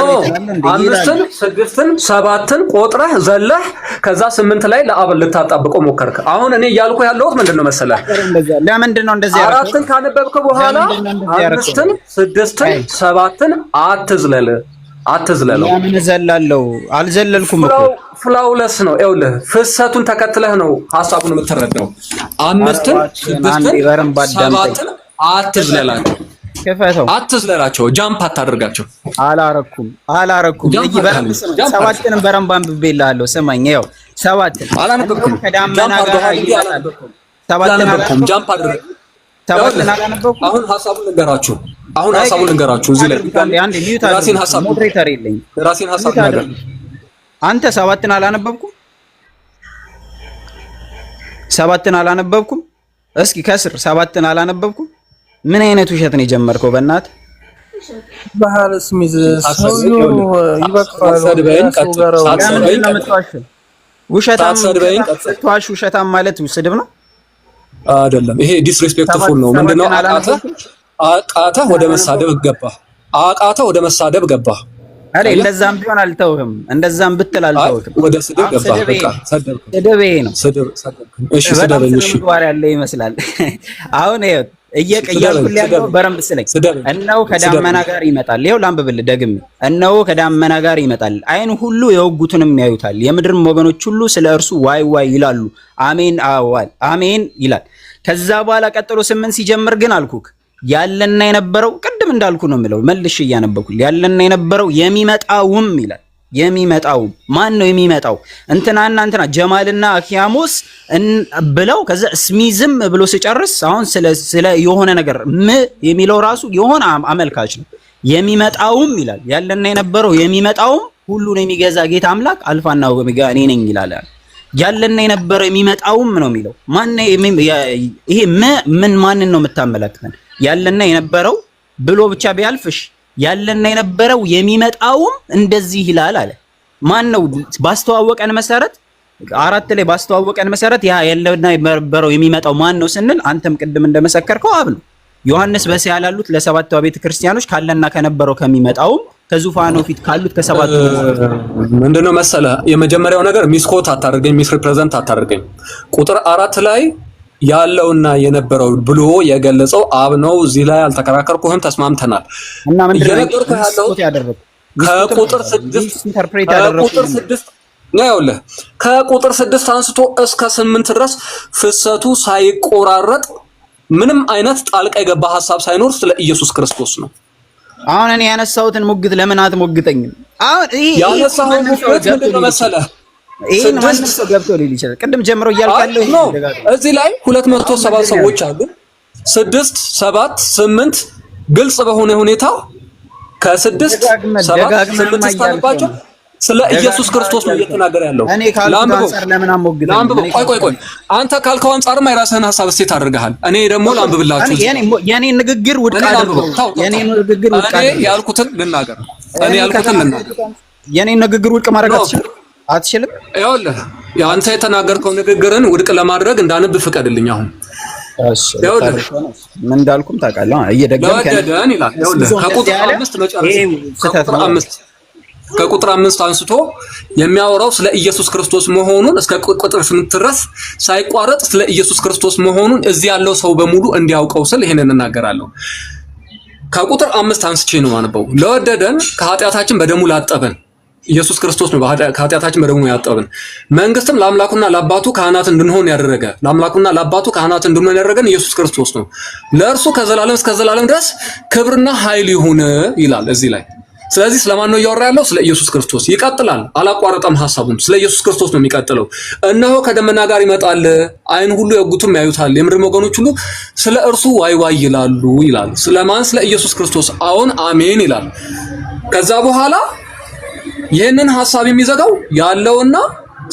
5ን 6ን 7ን ቆጥረህ ዘለህ ከዛ 8 ላይ ለአብ ልታጣብቀው ሞከርክ። አሁን እኔ እያልኩ ያለሁት ምንድነው መሰለህ ለምንድነው እንደዚህ ያደረኩት? 4ን ካነበብክ በኋላ 5ን 6ን 7ን አትዝለለው። ለምን ዘላለሁ? አልዘለልኩም እኮ ፍላውለስ ነው። ይኸውልህ ፍሰቱን ተከትለህ ነው ሐሳቡን የምትረዳው። 5ን 6ን 7ን አትዝለላቸው፣ ጃምፕ አታደርጋቸው። አላረኩም 7ንም በረንብ አንብቤልሃለሁ። ስማኝ፣ ይኸው 7ን አላነበብኩም። ከዳመና ጋር ይላል። 7ን ጃምፕ አድርግ። 7ን አላነበብኩም። አሁን ሐሳቡን ልንገራችሁ። እዚህ ላይ ራሴን ሐሳብ ሞዴሬተር የለኝም። ራሴን ሐሳብ ነገር አንተ 7ን አላነበብኩም። እስኪ ከስር 7ን አላነበብኩም። ምን አይነት ውሸት ነው የጀመርከው? በእናትህ ባህርስ ሚዝ ሰው ውሸታም ማለት ስድብ ነው አይደለም። ይሄ ዲስሪስፔክትፉል ነው። ምንድነው? አቃተህ ወደ መሳደብ ገባህ። አሬ እንደዛም ቢሆን አልተውህም። እንደዛም ብትል አልተውህም። ወደ ስድብ ገባህ። በቃ ስድብ ይሄ ነው። እሺ ስደበኝ። እሺ ምግባር ያለ ይመስላል። አሁን ይኸው እያልኩልህ ያለው በረምብ ስለኝ እነሆ ከዳመና ጋር ይመጣል። ይኸው ላንብብልህ ደግሜ። እነሆ ከዳመና ጋር ይመጣል፣ ዓይን ሁሉ የወጉትንም ያዩታል፣ የምድርም ወገኖች ሁሉ ስለ እርሱ ዋይ ዋይ ይላሉ። አሜን አሜን ይላል። ከዛ በኋላ ቀጥሎ 8 ሲጀምር ግን አልኩክ ያለና የነበረው ቅድም እንዳልኩ ነው የምለው መልሽ እያነበብኩልህ ያለና የነበረው የሚመጣውም ይላል። የሚመጣውም ማን ነው የሚመጣው? እንትናና እንትና ጀማልና አኪያሞስ ብለው ከዛ ስሚዝም ብሎ ሲጨርስ አሁን ስለ የሆነ ነገር የሚለው ራሱ የሆነ አመልካች ነው። የሚመጣውም ይላል ያለና የነበረው የሚመጣውም ሁሉን የሚገዛ ጌታ አምላክ አልፋና ኦሜጋ እኔ ነኝ ይላል። ያለና የነበረው የሚመጣውም ነው የሚለው ማን ይሄ ምን ማንን ነው የምታመለክተን? ያለና የነበረው ብሎ ብቻ ቢያልፍሽ ያለና የነበረው የሚመጣውም እንደዚህ ይላል አለ። ማን ነው? ባስተዋወቀን መሰረት 4 ላይ ባስተዋወቀን መሰረት ያ ያለና የነበረው የሚመጣው ማን ነው ስንል አንተም ቅድም እንደመሰከርከው አብ ነው። ዮሐንስ በእስያ ላሉት ለሰባቱ ቤተ ክርስቲያኖች ካለና ከነበረው ከሚመጣውም ከዙፋኑ ፊት ካሉት ከሰባቱ ምንድነው መሰለህ የመጀመሪያው ነገር ሚስኮት አታደርገኝ፣ ሚስ ሪፕሬዘንት አታደርገኝ። ቁጥር 4 ላይ ያለውና የነበረው ብሎ የገለጸው አብ ነው። እዚህ ላይ አልተከራከርኩህም፣ ተስማምተናል። እና ምንድነው ያደረኩት? ከቁጥር 6 ነው ከቁጥር 6 አንስቶ እስከ 8 ድረስ ፍሰቱ ሳይቆራረጥ ምንም አይነት ጣልቃ የገባ ሐሳብ ሳይኖር ስለ ኢየሱስ ክርስቶስ ነው። አሁን እኔ ያነሳሁትን ሙግት ለምን አትሞግተኝም? አሁን ይሄ ያነሳሁት ሙግት ምንድነው መሰለህ ይሄን ማንም ሰው ገብቶ ሊል ይችላል። ቅድም ጀምሮ እያልካለሁ እዚህ ላይ 207 ሰዎች አሉ። 6 7 8 ግልጽ በሆነ ሁኔታ ከ6 7 8 ተስተባባቸው ስለ ኢየሱስ ክርስቶስ ነው እየተናገረ ያለው። እኔ ካልኩ አንፃር ለምን አሞግተኝ? ቆይ አንተ ካልከው አንፃርም የራስህን ሐሳብ እስቲ ታደርጋለህ። እኔ ደግሞ ላንብብላችሁ። የኔ ንግግር ውድቅ አድርገው። የኔ ንግግር ውድቅ አድርገው። እኔ ያልኩትን ልናገር። የኔ ንግግር ውድቅ ማድረግ አትችልም። ይኸውልህ አንተ የተናገርከው ንግግርን ውድቅ ለማድረግ እንዳነብ ፍቀድልኝ። አሁን ምን እንዳልኩም ታውቃለህ። እየደገምከን ይላል። ይኸውልህ ከቁጥር 5 መጨረሻ ከቁጥር 5 አንስቶ የሚያወራው ስለ ኢየሱስ ክርስቶስ መሆኑን እስከ ቁጥር 8 ድረስ ሳይቋረጥ ስለ ኢየሱስ ክርስቶስ መሆኑን እዚህ ያለው ሰው በሙሉ እንዲያውቀው ስል ይሄንን እናገራለሁ። ከቁጥር 5 አንስቼ ነው ማነበው። ለወደደን ከኃጢአታችን በደሙ ላጠበን ኢየሱስ ክርስቶስ ነው። ከኃጢአታችን በደሙ ያጠበን መንግስትም ለአምላኩና ለአባቱ ካህናት እንድንሆን ያደረገ ለአምላኩና ለአባቱ ካህናት እንድንሆን ያደረገን ኢየሱስ ክርስቶስ ነው። ለእርሱ ከዘላለም እስከ ዘላለም ድረስ ክብርና ኃይል ይሁን ይላል። እዚህ ላይ ስለዚህ ስለማን ነው እያወራ ያለው? ስለ ኢየሱስ ክርስቶስ። ይቀጥላል፣ አላቋረጠም ሐሳቡም። ስለ ኢየሱስ ክርስቶስ ነው የሚቀጥለው። እነሆ ከደመና ጋር ይመጣል፣ ዓይን ሁሉ ያዩትም ያዩታል፣ የምድር ወገኖች ሁሉ ስለ እርሱ ዋይ ዋይ ይላሉ ይላል። ስለማን? ስለ ኢየሱስ ክርስቶስ። አሁን አሜን ይላል። ከዛ በኋላ ይህንን ሐሳብ የሚዘጋው ያለውና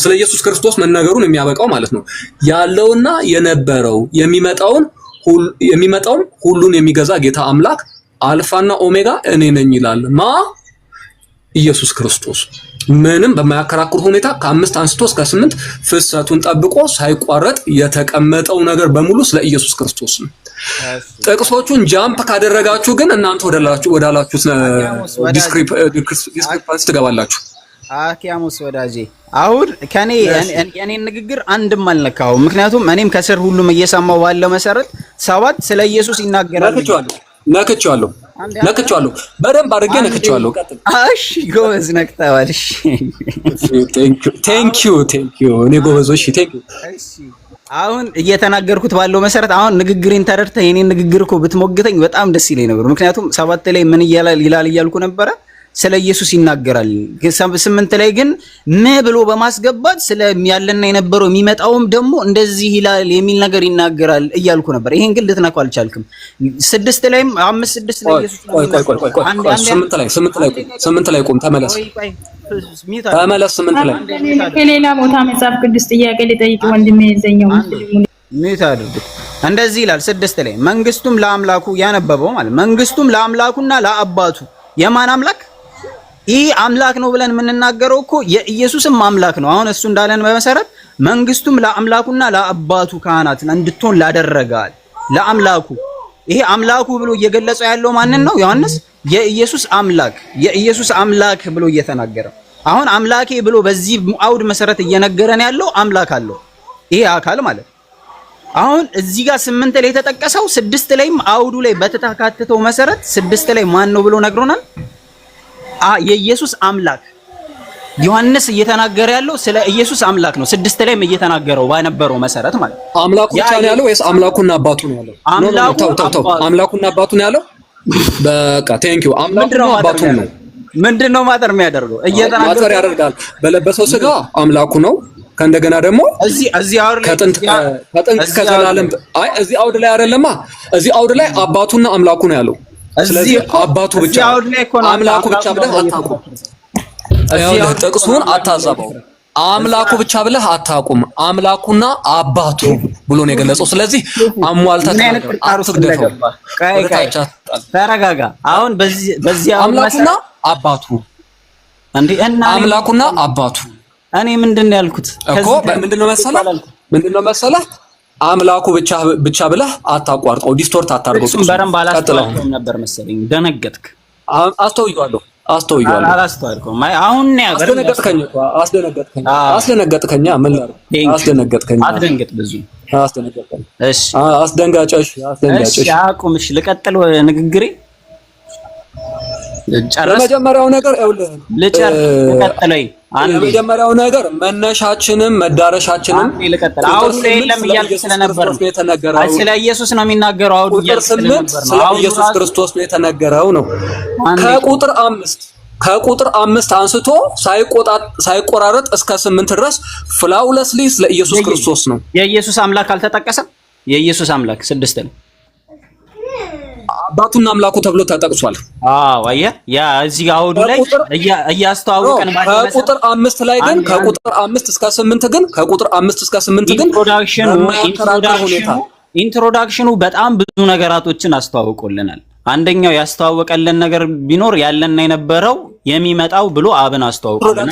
ስለ ኢየሱስ ክርስቶስ መነገሩን የሚያበቃው ማለት ነው። ያለውና የነበረው የሚመጣውን ሁሉን የሚገዛ ጌታ አምላክ አልፋና ኦሜጋ እኔ ነኝ ይላል። ኢየሱስ ክርስቶስ ምንም በማያከራክር ሁኔታ ከ5 አንስቶ እስከ 8 ፍሰቱን ጠብቆ ሳይቋረጥ የተቀመጠው ነገር በሙሉ ስለ ኢየሱስ ክርስቶስ ነው። ጥቅሶቹን ጃምፕ ካደረጋችሁ ግን እናንተ ወዳላችሁት ዲስክሪፓንስ ትገባላችሁ። አኪያሙስ ወዳጄ አሁን የኔ ንግግር አንድም አልነካው። ምክንያቱም እኔም ከስር ሁሉም እየሰማው ባለው መሰረት 7 ስለ ኢየሱስ ይናገራል። ነክቼዋለሁ በደንብ አድርጌ ነክቼዋለሁ። ቀጥል። እሺ ጎበዝ ነክተዋል። እሺ ቴንክ ዩ እኔ ጎበዝ። እሺ ቴንክ ዩ። እሺ አሁን እየተናገርኩት ባለው መሰረት አሁን ንግግሬን ተረድተህ የኔን ንግግር እኮ ብትሞግተኝ በጣም ደስ ይለኝ ነበር። ምክንያቱም 7 ላይ ምን ይላል እያልኩ ነበረ ስለ ኢየሱስ ይናገራል። 8 ላይ ግን ብሎ በማስገባት ስለ ያለና የነበረው የሚመጣውም ደግሞ እንደዚህ ይላል የሚል ነገር ይናገራል እያልኩ ነበር። ይሄን ግን ልትነካው አልቻልክም። 6 ላይም 5 6 ላይ ኢየሱስ ቆይ 8 ላይ ቆም። ተመለስ 8 ላይ ከሌላ ቦታ መጽሐፍ ቅዱስ ጥያቄ ሊጠይቅ ወንድሜ የዘኛው ምን ታድርግ? እንደዚህ ይላል 6 ላይ መንግስቱም ለአምላኩ ያነበበው ማለት መንግስቱም ለአምላኩና ለአባቱ የማን አምላክ? ይህ አምላክ ነው ብለን የምንናገረው እኮ የኢየሱስም አምላክ ነው። አሁን እሱ እንዳለን በመሰረት መንግስቱም ለአምላኩና ለአባቱ ካህናት እንድትሆን ላደረጋል ለአምላኩ። ይሄ አምላኩ ብሎ እየገለጸው ያለው ማንን ነው? ዮሐንስ የኢየሱስ አምላክ ብሎ እየተናገረ አሁን አምላኬ ብሎ በዚህ አውድ መሰረት እየነገረን ያለው አምላክ አለው ይሄ አካል ማለት። አሁን እዚህ ጋር 8 ላይ የተጠቀሰው 6 ላይም አውዱ ላይ በተካተተው መሰረት 6 ላይ ማን ነው ብሎ ነግሮናል? የኢየሱስ አምላክ። ዮሐንስ እየተናገረ ያለው ስለ ኢየሱስ አምላክ ነው። 6 ላይም እየተናገረው ባነበረው መሰረት ማለት አምላኩ ብቻ ነው ያለው ወይስ አምላኩና አባቱ ነው ያለው? አምላኩና አባቱ ነው ያለው። በቃ ቴንክ ዩ። አምላኩና አባቱ ነው። ምንድነው ማተር የሚያደርገው? ማተር ያደርጋል። በለበሰው ስጋ አምላኩ ነው። ከእንደገና ደግሞ እዚህ አውድ ላይ ከጥንት ከዘላለም እዚህ አውድ ላይ አይደለማ። እዚህ አውድ ላይ አባቱና አምላኩ ነው ያለው። ስለዚህ አባቱ ብቻ አምላኩ ብቻ ብለህ አታቁም። ጥቅሱን አታዛባው። አምላኩ ብቻ ብለህ አታቁም። አምላኩና አባቱ ብሎ ነው የገለጸው። ስለዚህ አሟልተህ አትግደፈው። ተረጋጋ። አሁን በዚህ አምላኩና አባቱ አምላኩና አባቱ እኔ ምንድነው ያልኩት እኮ ምንድነው መሰለህ አምላኩ ብቻ ብለህ አታቋርጠው። ዲስቶርት አታርገው። በረም ባላስተዋልኩም ነበር መሰለኝ። ደነገጥክ። አስተውያለሁ። አላስተዋልኩም። አሁን ነው አስደነገጥከኝ። ምን ላድርግ? አስደነገጥከኝ። አትደንግጥ። ብዙ አስደነገጥከኝ። እሺ አስደንጋጭ። እሺ አቁምሽ። ልቀጥል ንግግሬ። ለመጀመሪያው ነገር የመጀመሪያው ነገር መነሻችንም መዳረሻችንም አውዱ ላይ የለም እያልኩ ስለነበር ስለ ኢየሱስ ነው የሚናገረው። አውዱ ስለ ኢየሱስ ክርስቶስ ነው የተነገረው ነው። ከቁጥር 5 አንስቶ ሳይቆራረጥ እስከ 8 ድረስ ፍላውለስሊ ስለ ኢየሱስ ክርስቶስ ነው። የኢየሱስ አምላክ አልተጠቀሰም። የኢየሱስ አምላክ 6 ነው። አባቱና አምላኩ ተብሎ ተጠቅሷል። አየህ ያ እዚህ አውዱ ላይ እያስተዋወቀን ከቁጥር 5 ላይ ግን ከቁጥር 5 እስከ 8 ግን ኢንትሮዳክሽኑ በጣም ብዙ ነገራቶችን አስተዋውቆልናል። አንደኛው ያስተዋወቀልን ነገር ቢኖር ያለና የነበረው የሚመጣው ብሎ አብን አስተዋውቆልናል።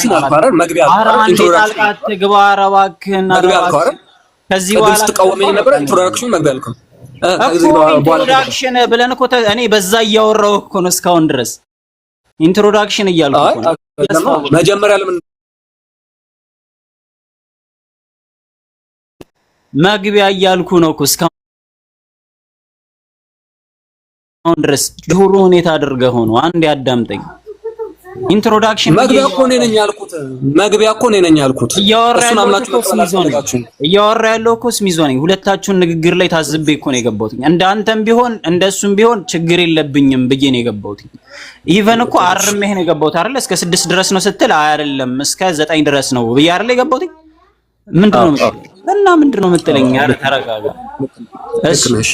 ከዚህ በኋላ ተቃወመኝ ነበር። ኢንትሮዳክሽኑ መግቢያ አልከው ኢንትሮዳክሽን ብለን እኮ እኔ በዛ እያወራሁ እኮ ነው እስካሁን ድረስ ኢንትሮዳክሽን እያልኩ ነው። መጀመሪያ ለምን መግቢያ እያልኩ ነው እኮ እስካሁን ድረስ ጆሮ ሁኔታ አድርገህ ሆኖ አንድ ያዳምጠኝ። ኢንትሮዳክሽን መግቢያ እኮ እኔ ነኝ ያልኩት እሱን አምናችሁ እያወራ ያለው እኮ ስሚዞ ነኝ። ሁለታችሁን ንግግር ላይ ታዝቤ እኮ ነው የገባሁት። እንዳንተም ቢሆን እንደሱም ቢሆን ችግር የለብኝም ብዬ ነው የገባሁት። ኢቨን እኮ አርሜህ ነው የገባሁት አይደል? እስከ 6 ድረስ ነው ስትል አይደለም እስከ 9 ድረስ ነው ብዬ አይደል የገባሁት? ምንድነው የምትለኝ? ኧረ ተረጋጋ። እሺ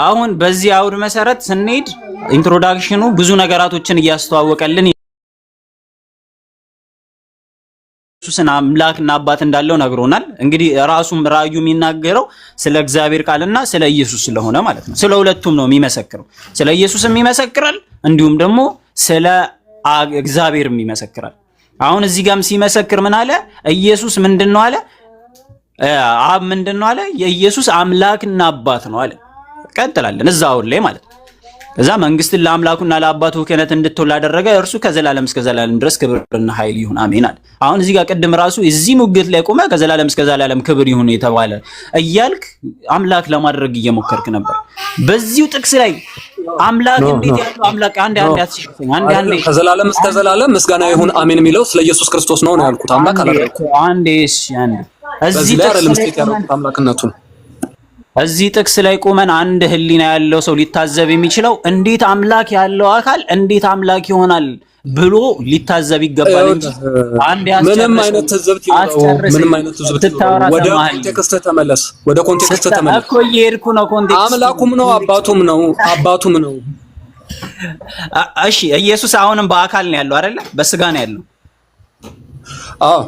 አሁን በዚህ አውድ መሰረት ስንሄድ ኢንትሮዳክሽኑ ብዙ ነገራቶችን እያስተዋወቀልን ኢየሱስን አምላክና አባት እንዳለው ነግሮናል። እንግዲህ ራሱም ራእዩ የሚናገረው ስለ እግዚአብሔር ቃልና ስለ ኢየሱስ ስለሆነ ማለት ነው። ስለ ሁለቱም ነው የሚመሰክረው። ስለ ኢየሱስም ይመሰክራል፣ እንዲሁም ደግሞ ስለ እግዚአብሔርም ይመሰክራል። አሁን እዚህ ጋርም ሲመሰክር ምን አለ? ኢየሱስ ምንድነው አለ? አብ ምንድነው አለ? የኢየሱስ አምላክና አባት ነው አለ። ቀጥላለን እዛው ላይ ማለት ነው። ከዛ መንግስትን ለአምላኩና ለአባቱ ክህነት እንድትወል አደረገ፣ እርሱ ከዘላለም እስከ ዘላለም ድረስ ክብርና ኃይል ይሁን አሜን አለ። አሁን እዚህ ጋር ቅድም ራሱ እዚህ ሙግት ላይ ቆመ ከዘላለም እስከ ዘላለም ክብር ይሁን የተባለ እያልክ አምላክ ለማድረግ እየሞከርክ ነበር። በዚሁ ጥቅስ ላይ አምላክ እንዴት ያለው አምላክ አንድ ከዘላለም እስከ ዘላለም ምስጋና ይሁን አሜን የሚለው ስለ ኢየሱስ ክርስቶስ ነው ያልኩት። አምላክ አላልኩም። እዚህ እዚህ ጥቅስ ላይ ቆመን አንድ ህሊና ያለው ሰው ሊታዘብ የሚችለው እንዴት አምላክ ያለው አካል እንዴት አምላክ ይሆናል ብሎ ሊታዘብ ይገባል እንጂ አንድ ምንም አይነት ትዝብት ወደ ኮንቴክስት ተመለስ እኮ እየሄድኩ ነው። ኮንቴክስት አምላኩም ነው አባቱም ነው። እሺ ኢየሱስ አሁንም በአካል ነው ያለው አይደለ? በስጋ ነው ያለው። አዎ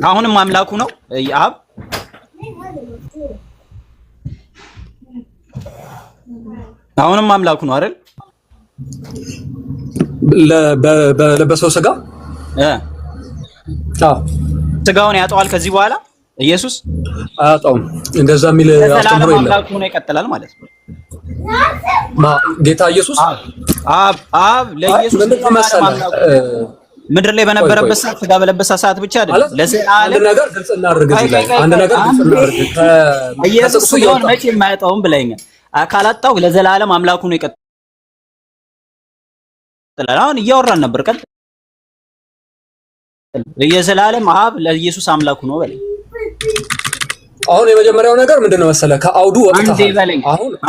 አሁንም አምላኩ ነው አብ። አሁንም አምላኩ ነው አይደል? በለበሰው ስጋ ስጋውን ያጠዋል። ከዚህ በኋላ ኢየሱስ አያጣውም። እንደዛ የሚል አስተምሮ የለም። አምላኩ ነው ይቀጥላል ማለት ነው። ጌታ ኢየሱስ አብ ለኢየሱስ ምድር ላይ በነበረበት ሰዓት ስጋ በለበሰ ሰዓት ብቻ አይደለም። ለዘላለም አንድ ነገር ግልጽ እናድርግ። ኢየሱስ ስጋውን መቼ የማያጣውም ብለኸኛል። ካላጣው ለዘላለም አምላኩ ነው ይቀጥላል። አሁን እያወራን ነበር። ቀጥል። የዘላለም አብ ለኢየሱስ አምላኩ ነው በለኝ። አሁን የመጀመሪያው ነገር ምንድነው መሰለህ? ከአውዱ ወጥተሃል።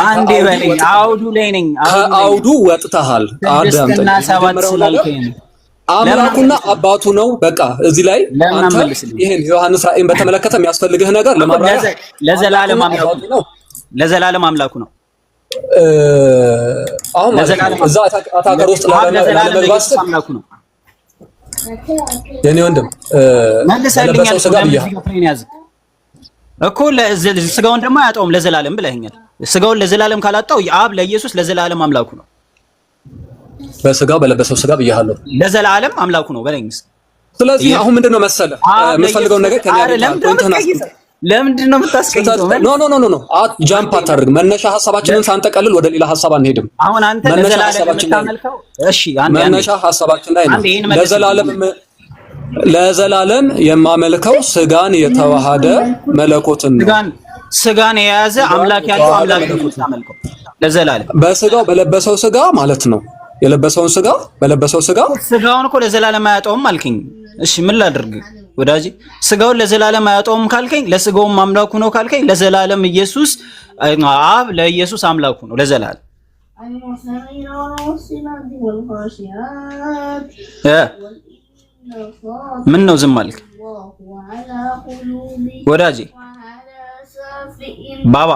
አንዴ በለኝ። አውዱ ላይ ነኝ። ከአውዱ ወጥተሃል። አዳምጠኝ። አምላኩና አባቱ ነው። በቃ እዚህ ላይ አንተ ይሄን ዮሐንስ ራእይን በተመለከተ የሚያስፈልግህ ነገር ለማብራሪያ ለዘላለም አምላኩ ነው። ለዘላለም አምላኩ ነው። አሁን እዛ አታከር ውስጥ ለመግባት አምላኩ ነው። የኔ ወንድም መልሰልኛል እኮ ስጋውን ደግሞ አያጣውም ለዘላለም ብለኸኛል። ስጋውን ለዘላለም ካላጣው የአብ ለኢየሱስ ለዘላለም አምላኩ ነው። በስጋው በለበሰው ስጋ ብያለሁ። ለዘላለም አምላኩ ነው በለኝ። ስለዚህ አሁን ምንድነው መሰለህ የምፈልገው ነገር ለምንድን ነው የምታስቀይረው? ኖ ጃምፕ አታድርግ። መነሻ ሐሳባችንን ሳንጠቀልል ወደ ሌላ ሐሳብ አንሄድም። አሁን አንተ ለዘላለም የምታመልከው እሺ፣ መነሻ ሐሳባችን ላይ ነው። ለዘላለም የማመልከው ስጋን የተዋሃደ መለኮትን ነው። ስጋን የያዘ አምላክ ያለው አምላክ ነው የምታመልከው ለዘላለም። በስጋው በለበሰው ስጋ ማለት ነው። የለበሰውን ስጋ በለበሰው ስጋ ስጋውን እኮ ለዘላለም አያጣውም አልከኝ። እሺ ምን ላድርግ ወዳጅ? ስጋውን ለዘላለም አያጣውም ካልከኝ ለስጋውም አምላኩ ነው ካልከኝ ለዘላለም ኢየሱስ አብ ለኢየሱስ አምላኩ ነው ለዘላለም። ምን ነው ዝም አልክ ወዳጄ? ባባ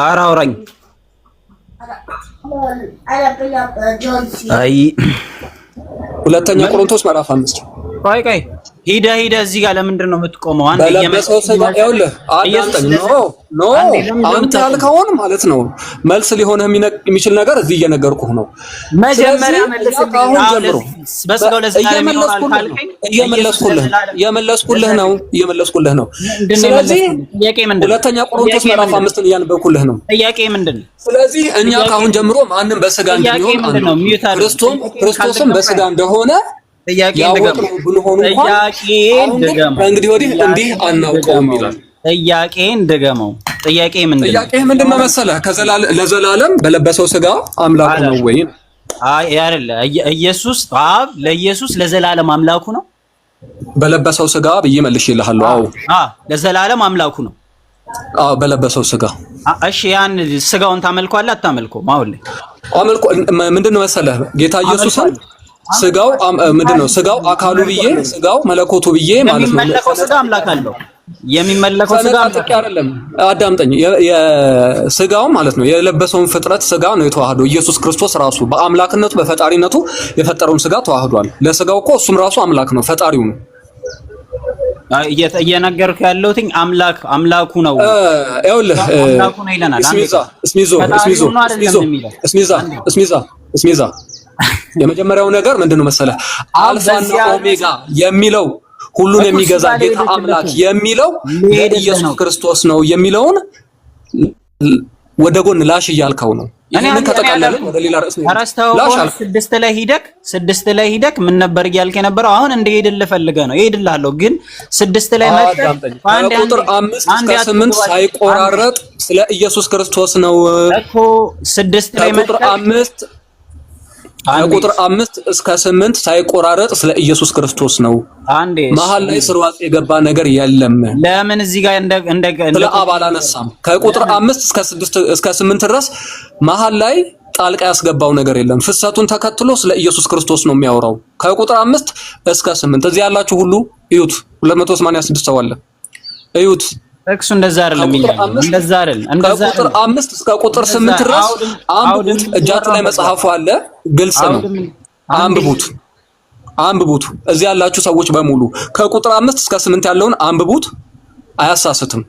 ኧረ አውራኝ። አይ ሁለተኛ ቆሮንቶስ ምዕራፍ 5 ቆይ ሂደህ እዚህ ጋር ለምንድን ነው የምትቆመው? አንተ በለበሰው ስጋ ይኸውልህ ኖ አንተ ያልከውን ማለት ነው መልስ ሊሆንህ የሚችል ነገር እዚህ እየነገርኩህ ነው። መጀመሪያ መልስልኝ። በስጋው ለዘላለም ይኖራል ካልከኝ እየመለስኩልህ ነው። ስለዚህ ሁለተኛ ቆሮንቶስ ምዕራፍ 5 እያነበብኩልህ ነው። ጥያቄ ምንድን ነው? ስለዚህ እኛ ከአሁን ጀምሮ ማንም በስጋ እንዲሆን ክርስቶስም በስጋ እንደሆነ ጥያቄን ድገመው። እንግዲህ ወዲህ እንዲህ አናውቀውም ይላል። ጥያቄን ድገመው። ጥያቄ ምንድነው? ጥያቄ ምንድነው መሰለህ? ለዘላለም በለበሰው ስጋ አምላኩ ነው ወይ? አይ አይደለ። ኢየሱስ አብ ለኢየሱስ ለዘላለም አምላኩ ነው በለበሰው ስጋ ብዬ መልሼልሃለሁ። አዎ ለዘላለም አምላኩ ነው። አዎ በለበሰው ስጋ። እሺ ያን ስጋውን ታመልከዋለህ አታመልከውም? አሁን ላይ አመልኮ ምንድነው መሰለህ? ጌታ ኢየሱስን ስጋው ምንድነው? ስጋው አካሉ ብዬ ስጋው መለኮቱ ብዬ ማለት ነው። የሚመለከው ስጋ አምላክ አለው። የሚመለከው ስጋ አምላክ አይደለም። አዳምጠኝ። የስጋው ማለት ነው የለበሰውን ፍጥረት ስጋ ነው የተዋህዶ። ኢየሱስ ክርስቶስ ራሱ በአምላክነቱ በፈጣሪነቱ የፈጠረውን ስጋ ተዋህዷል። ለስጋው እኮ እሱም ራሱ አምላክ ነው፣ ፈጣሪው ነው። እየነገርኩህ ያለሁት አምላኩ ነው። ይኸውልህ አምላኩ ነው ይለናል። እስሚዛ የመጀመሪያው ነገር ምንድነው መሰለህ? አልፋና ኦሜጋ የሚለው ሁሉን የሚገዛ ጌታ አምላክ የሚለው የኢየሱስ ክርስቶስ ነው የሚለውን ወደ ጎን ላሽ እያልከው ነው። ይሄንን ከተቀበልን ወደ ሌላ ርዕስ ላሽ አልክ። ስድስት ላይ ሂደክ ምን ነበር እያልክ የነበረው? አሁን እንደሄድልህ ፈልገህ ነው። እሄድልሃለሁ ግን 6 ላይ መጣ ቁጥር 5 እስከ 8 ሳይቆራረጥ ስለ ኢየሱስ ክርስቶስ ነው እኮ 6 ላይ ቁጥር 5 ቁጥር 5 እስከ 8 ሳይቆራረጥ ስለ ኢየሱስ ክርስቶስ ነው። መሀል ላይ ስርዋጽ የገባ ነገር የለም። ለምን እዚህ ጋር እንደ ስለ አብ አላነሳም? ከቁጥር 5 እስከ 8 ድረስ መሀል ላይ ጣልቃ ያስገባው ነገር የለም። ፍሰቱን ተከትሎ ስለ ኢየሱስ ክርስቶስ ነው የሚያወራው። ከቁጥር 5 እስከ 8 እዚህ ያላችሁ ሁሉ እዩት። 286 ሰው አለ፣ እዩት። እክሱ እንደዛ አይደለም ይላል። እንደዛ አይደለም። ከቁጥር 5 እስከ ቁጥር 8 ድረስ አንብቡት። እጃችሁ ላይ መጽሐፉ አለ፣ ግልጽ ነው። አንብቡት። እዚህ ያላችሁ ሰዎች በሙሉ ከቁጥር 5 እስከ 8 ያለውን አንብቡት። አያሳስትም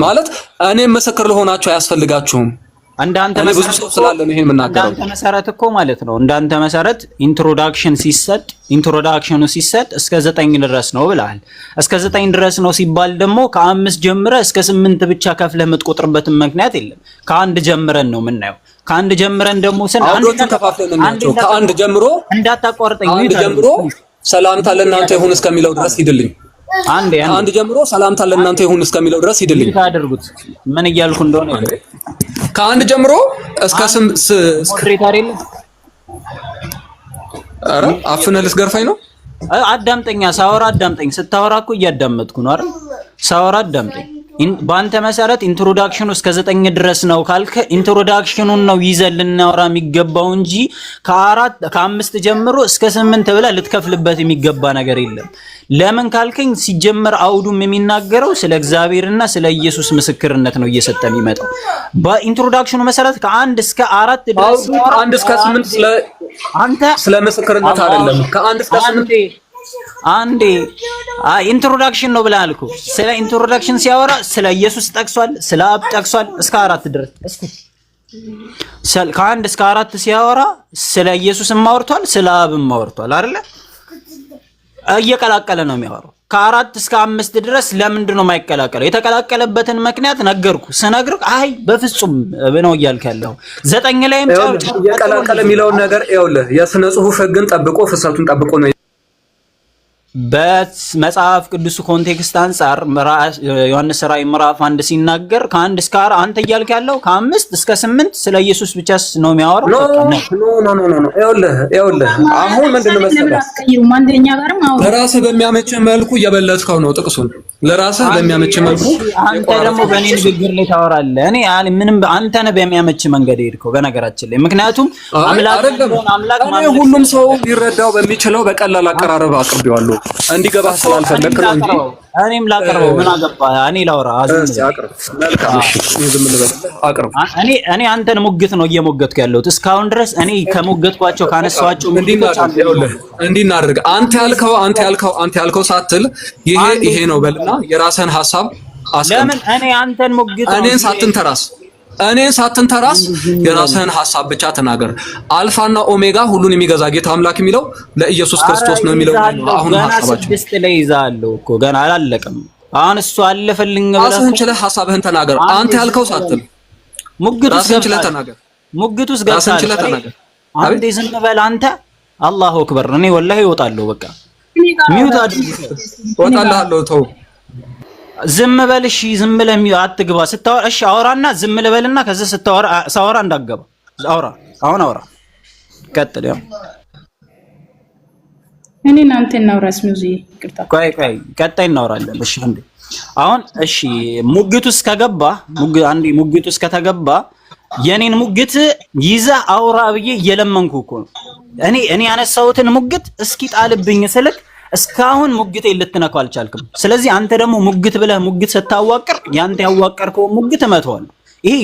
ማለት እኔ ምስክር ለሆናችሁ አያስፈልጋችሁም። እንዳንተ ብዙ ሰው ስላለ ነው ይሄን የምናገረው። እንዳንተ መሰረት እኮ ማለት ነው። እንዳንተ መሰረት ኢንትሮዳክሽኑ ሲሰጥ እስከ 9 ድረስ ነው ብለሃል። እስከ 9 ድረስ ነው ሲባል ደግሞ ከ5 ጀምረህ እስከ 8 ብቻ ከፍለህ የምትቆጥርበትን ምክንያት የለም። ከአንድ ጀምረን ነው የምናየው። ከአንድ ጀምረን ደግሞ አንዱን ከፋፍለን ነው ከአንድ ጀምሮ እንዳታቋርጠኝ። አንድ ጀምሮ ሰላምታ ለእናንተ ይሁን እስከሚለው ድረስ ሂድልኝ። አንድ ጀምሮ ሰላምታ ለእናንተ ይሁን እስከሚለው ድረስ ሂድልኝ። ታደርጉት ምን እያልኩ እንደሆነ ከአንድ ጀምሮ እስከ ሞዴሬተር ኧረ አፍነህ ልትገርፈኝ ነው? አዳምጠኛ ሳወራ አዳምጠኝ። ስታወራ እኮ እያዳመጥኩ ነው አይደል? ሳወራ አዳምጠኝ። በአንተ መሰረት ኢንትሮዳክሽኑ እስከ 9 ድረስ ነው ካልከ ኢንትሮዳክሽኑን ነው ይዘን ልናወራ የሚገባው እንጂ ከ5 ጀምሮ እስከ 8 ብለህ ልትከፍልበት የሚገባ ነገር የለም። ለምን ካልከኝ ሲጀመር አውዱም የሚናገረው ስለ እግዚአብሔርና ስለ ኢየሱስ ምስክርነት ነው እየሰጠ የሚመጣው። በኢንትሮዳክሽኑ መሰረት ከ1 እስከ 4 ድረስ 1 እስከ 8 ስለ ምስክርነት አይደለም። ከ1 እስከ 8 አንዴ ኢንትሮዳክሽን ነው ብለሃል እኮ። ስለ ኢንትሮዳክሽን ሲያወራ ስለ ኢየሱስ ጠቅሷል፣ ስለ አብ ጠቅሷል። እስከ 4 ድረስ ከ1 እስከ 4 ሲያወራ ስለ ኢየሱስም አወርቷል፣ ስለ አብም አወርቷል አይደለ? እየቀላቀለ ነው የሚያወራው። ከ4 እስከ 5 ድረስ ለምንድን ነው የማይቀላቀለው? የተቀላቀለበትን ምክንያት ነገርኩ። ስነግርህ አይ በፍጹም ነው እያልክ ያለው 9 ላይም እየቀላቀለ የሚለውን ነገር ይኸውልህ፣ የሥነ ጽሑፍ ሕግን ጠብቆ ፍሰቱን ጠብቆ ነው በመጽሐፍ ቅዱስ ኮንቴክስት አንፃር ዮሐንስ ራዕይ ምዕራፍ 1 ሲናገር ከ1 እስከ 4 አንተ እያልክ ያለው ከ5 እስከ 8 ስለ ኢየሱስ ብቻ ነው የሚያወራው። ኖ ይኸውልህ አሁን ምንድን ነው መሰለህ፣ ለራስህ በሚያመች መልኩ እየበለጥከው ነው ጥቅሱን። ለራስህ በሚያመች መልኩ አንተ ደግሞ በእኔ ንግግር ላይ ታወራለህ። እኔ ምንም አንተ ነህ በሚያመች መንገድ ሄድከው። በነገራችን ላይ ምክንያቱም አምላክ ሁሉም ሰው ሊረዳው በሚችለው በቀላል አቀራረብ አቅርቤዋለሁ እንዲገባ ስላልፈለክ ነው እንጂ እኔም ላቀርበው ምን አገባ? እኔ ላውራ እኔ አንተን ሙግት ነው እየሞገትኩ ያለሁት እስካሁን ድረስ። እኔ ከሞገትኳቸው ካነሳኋቸው እንዲናደርግ አንተ ያልከው ሳትል ይሄ ነው በልና የራስህን ሐሳብ አስቀምጥ። ለምን እኔ አንተን ሙግት እኔን ሳትንተራስ የራስህን ሐሳብ ብቻ ተናገር። አልፋና ኦሜጋ ሁሉን የሚገዛ ጌታ አምላክ የሚለው ለኢየሱስ ክርስቶስ ነው የሚለው አሁን ሐሳባችን 6 ላይ ይዛለሁ እኮ ገና አላለቀም። አሁን እሱ አለፈልኝ ብለህ ራስህን ችለህ ሐሳብህን ተናገር። አንተ ያልከው ሳትል ራስህን ችለህ ተናገር። ሙግቱስ ገብተህ አንዴ ዝም በል አንተ። አላሁ አክበር። እኔ ወላሂ እወጣለሁ። በቃ ሚውት አድርግ። እወጣለሁ። ተው ዝም በል እሺ፣ ዝም ብለህ አትግባ። ስታወራ እሺ አውራና ዝም ልበልና ከዛ ሳወራ እንዳትገባ። አውራ፣ አሁን አውራ፣ ቀጥል። ያው እኔ እናንተ እናውራ። ስሙዚ ይቅርታ፣ ቆይ ቀጣይ እናወራለን። እሺ እንዴ አሁን እሺ ሙግቱ ውስጥ ከገባ ሙግቱ ውስጥ ከተገባ የኔን ሙግት ይዘህ አውራ ብዬ እየለመንኩ እኮ ነው። እኔ ያነሳሁትን ሙግት እስኪ ጣልብኝ ስልክ እስካሁን ሙግቴ ልትነካው አልቻልክም። ስለዚህ አንተ ደግሞ ሙግት ብለህ ሙግት ስታዋቅር ያንተ ያዋቀርከው ሙግት እመተዋለሁ። ይሄ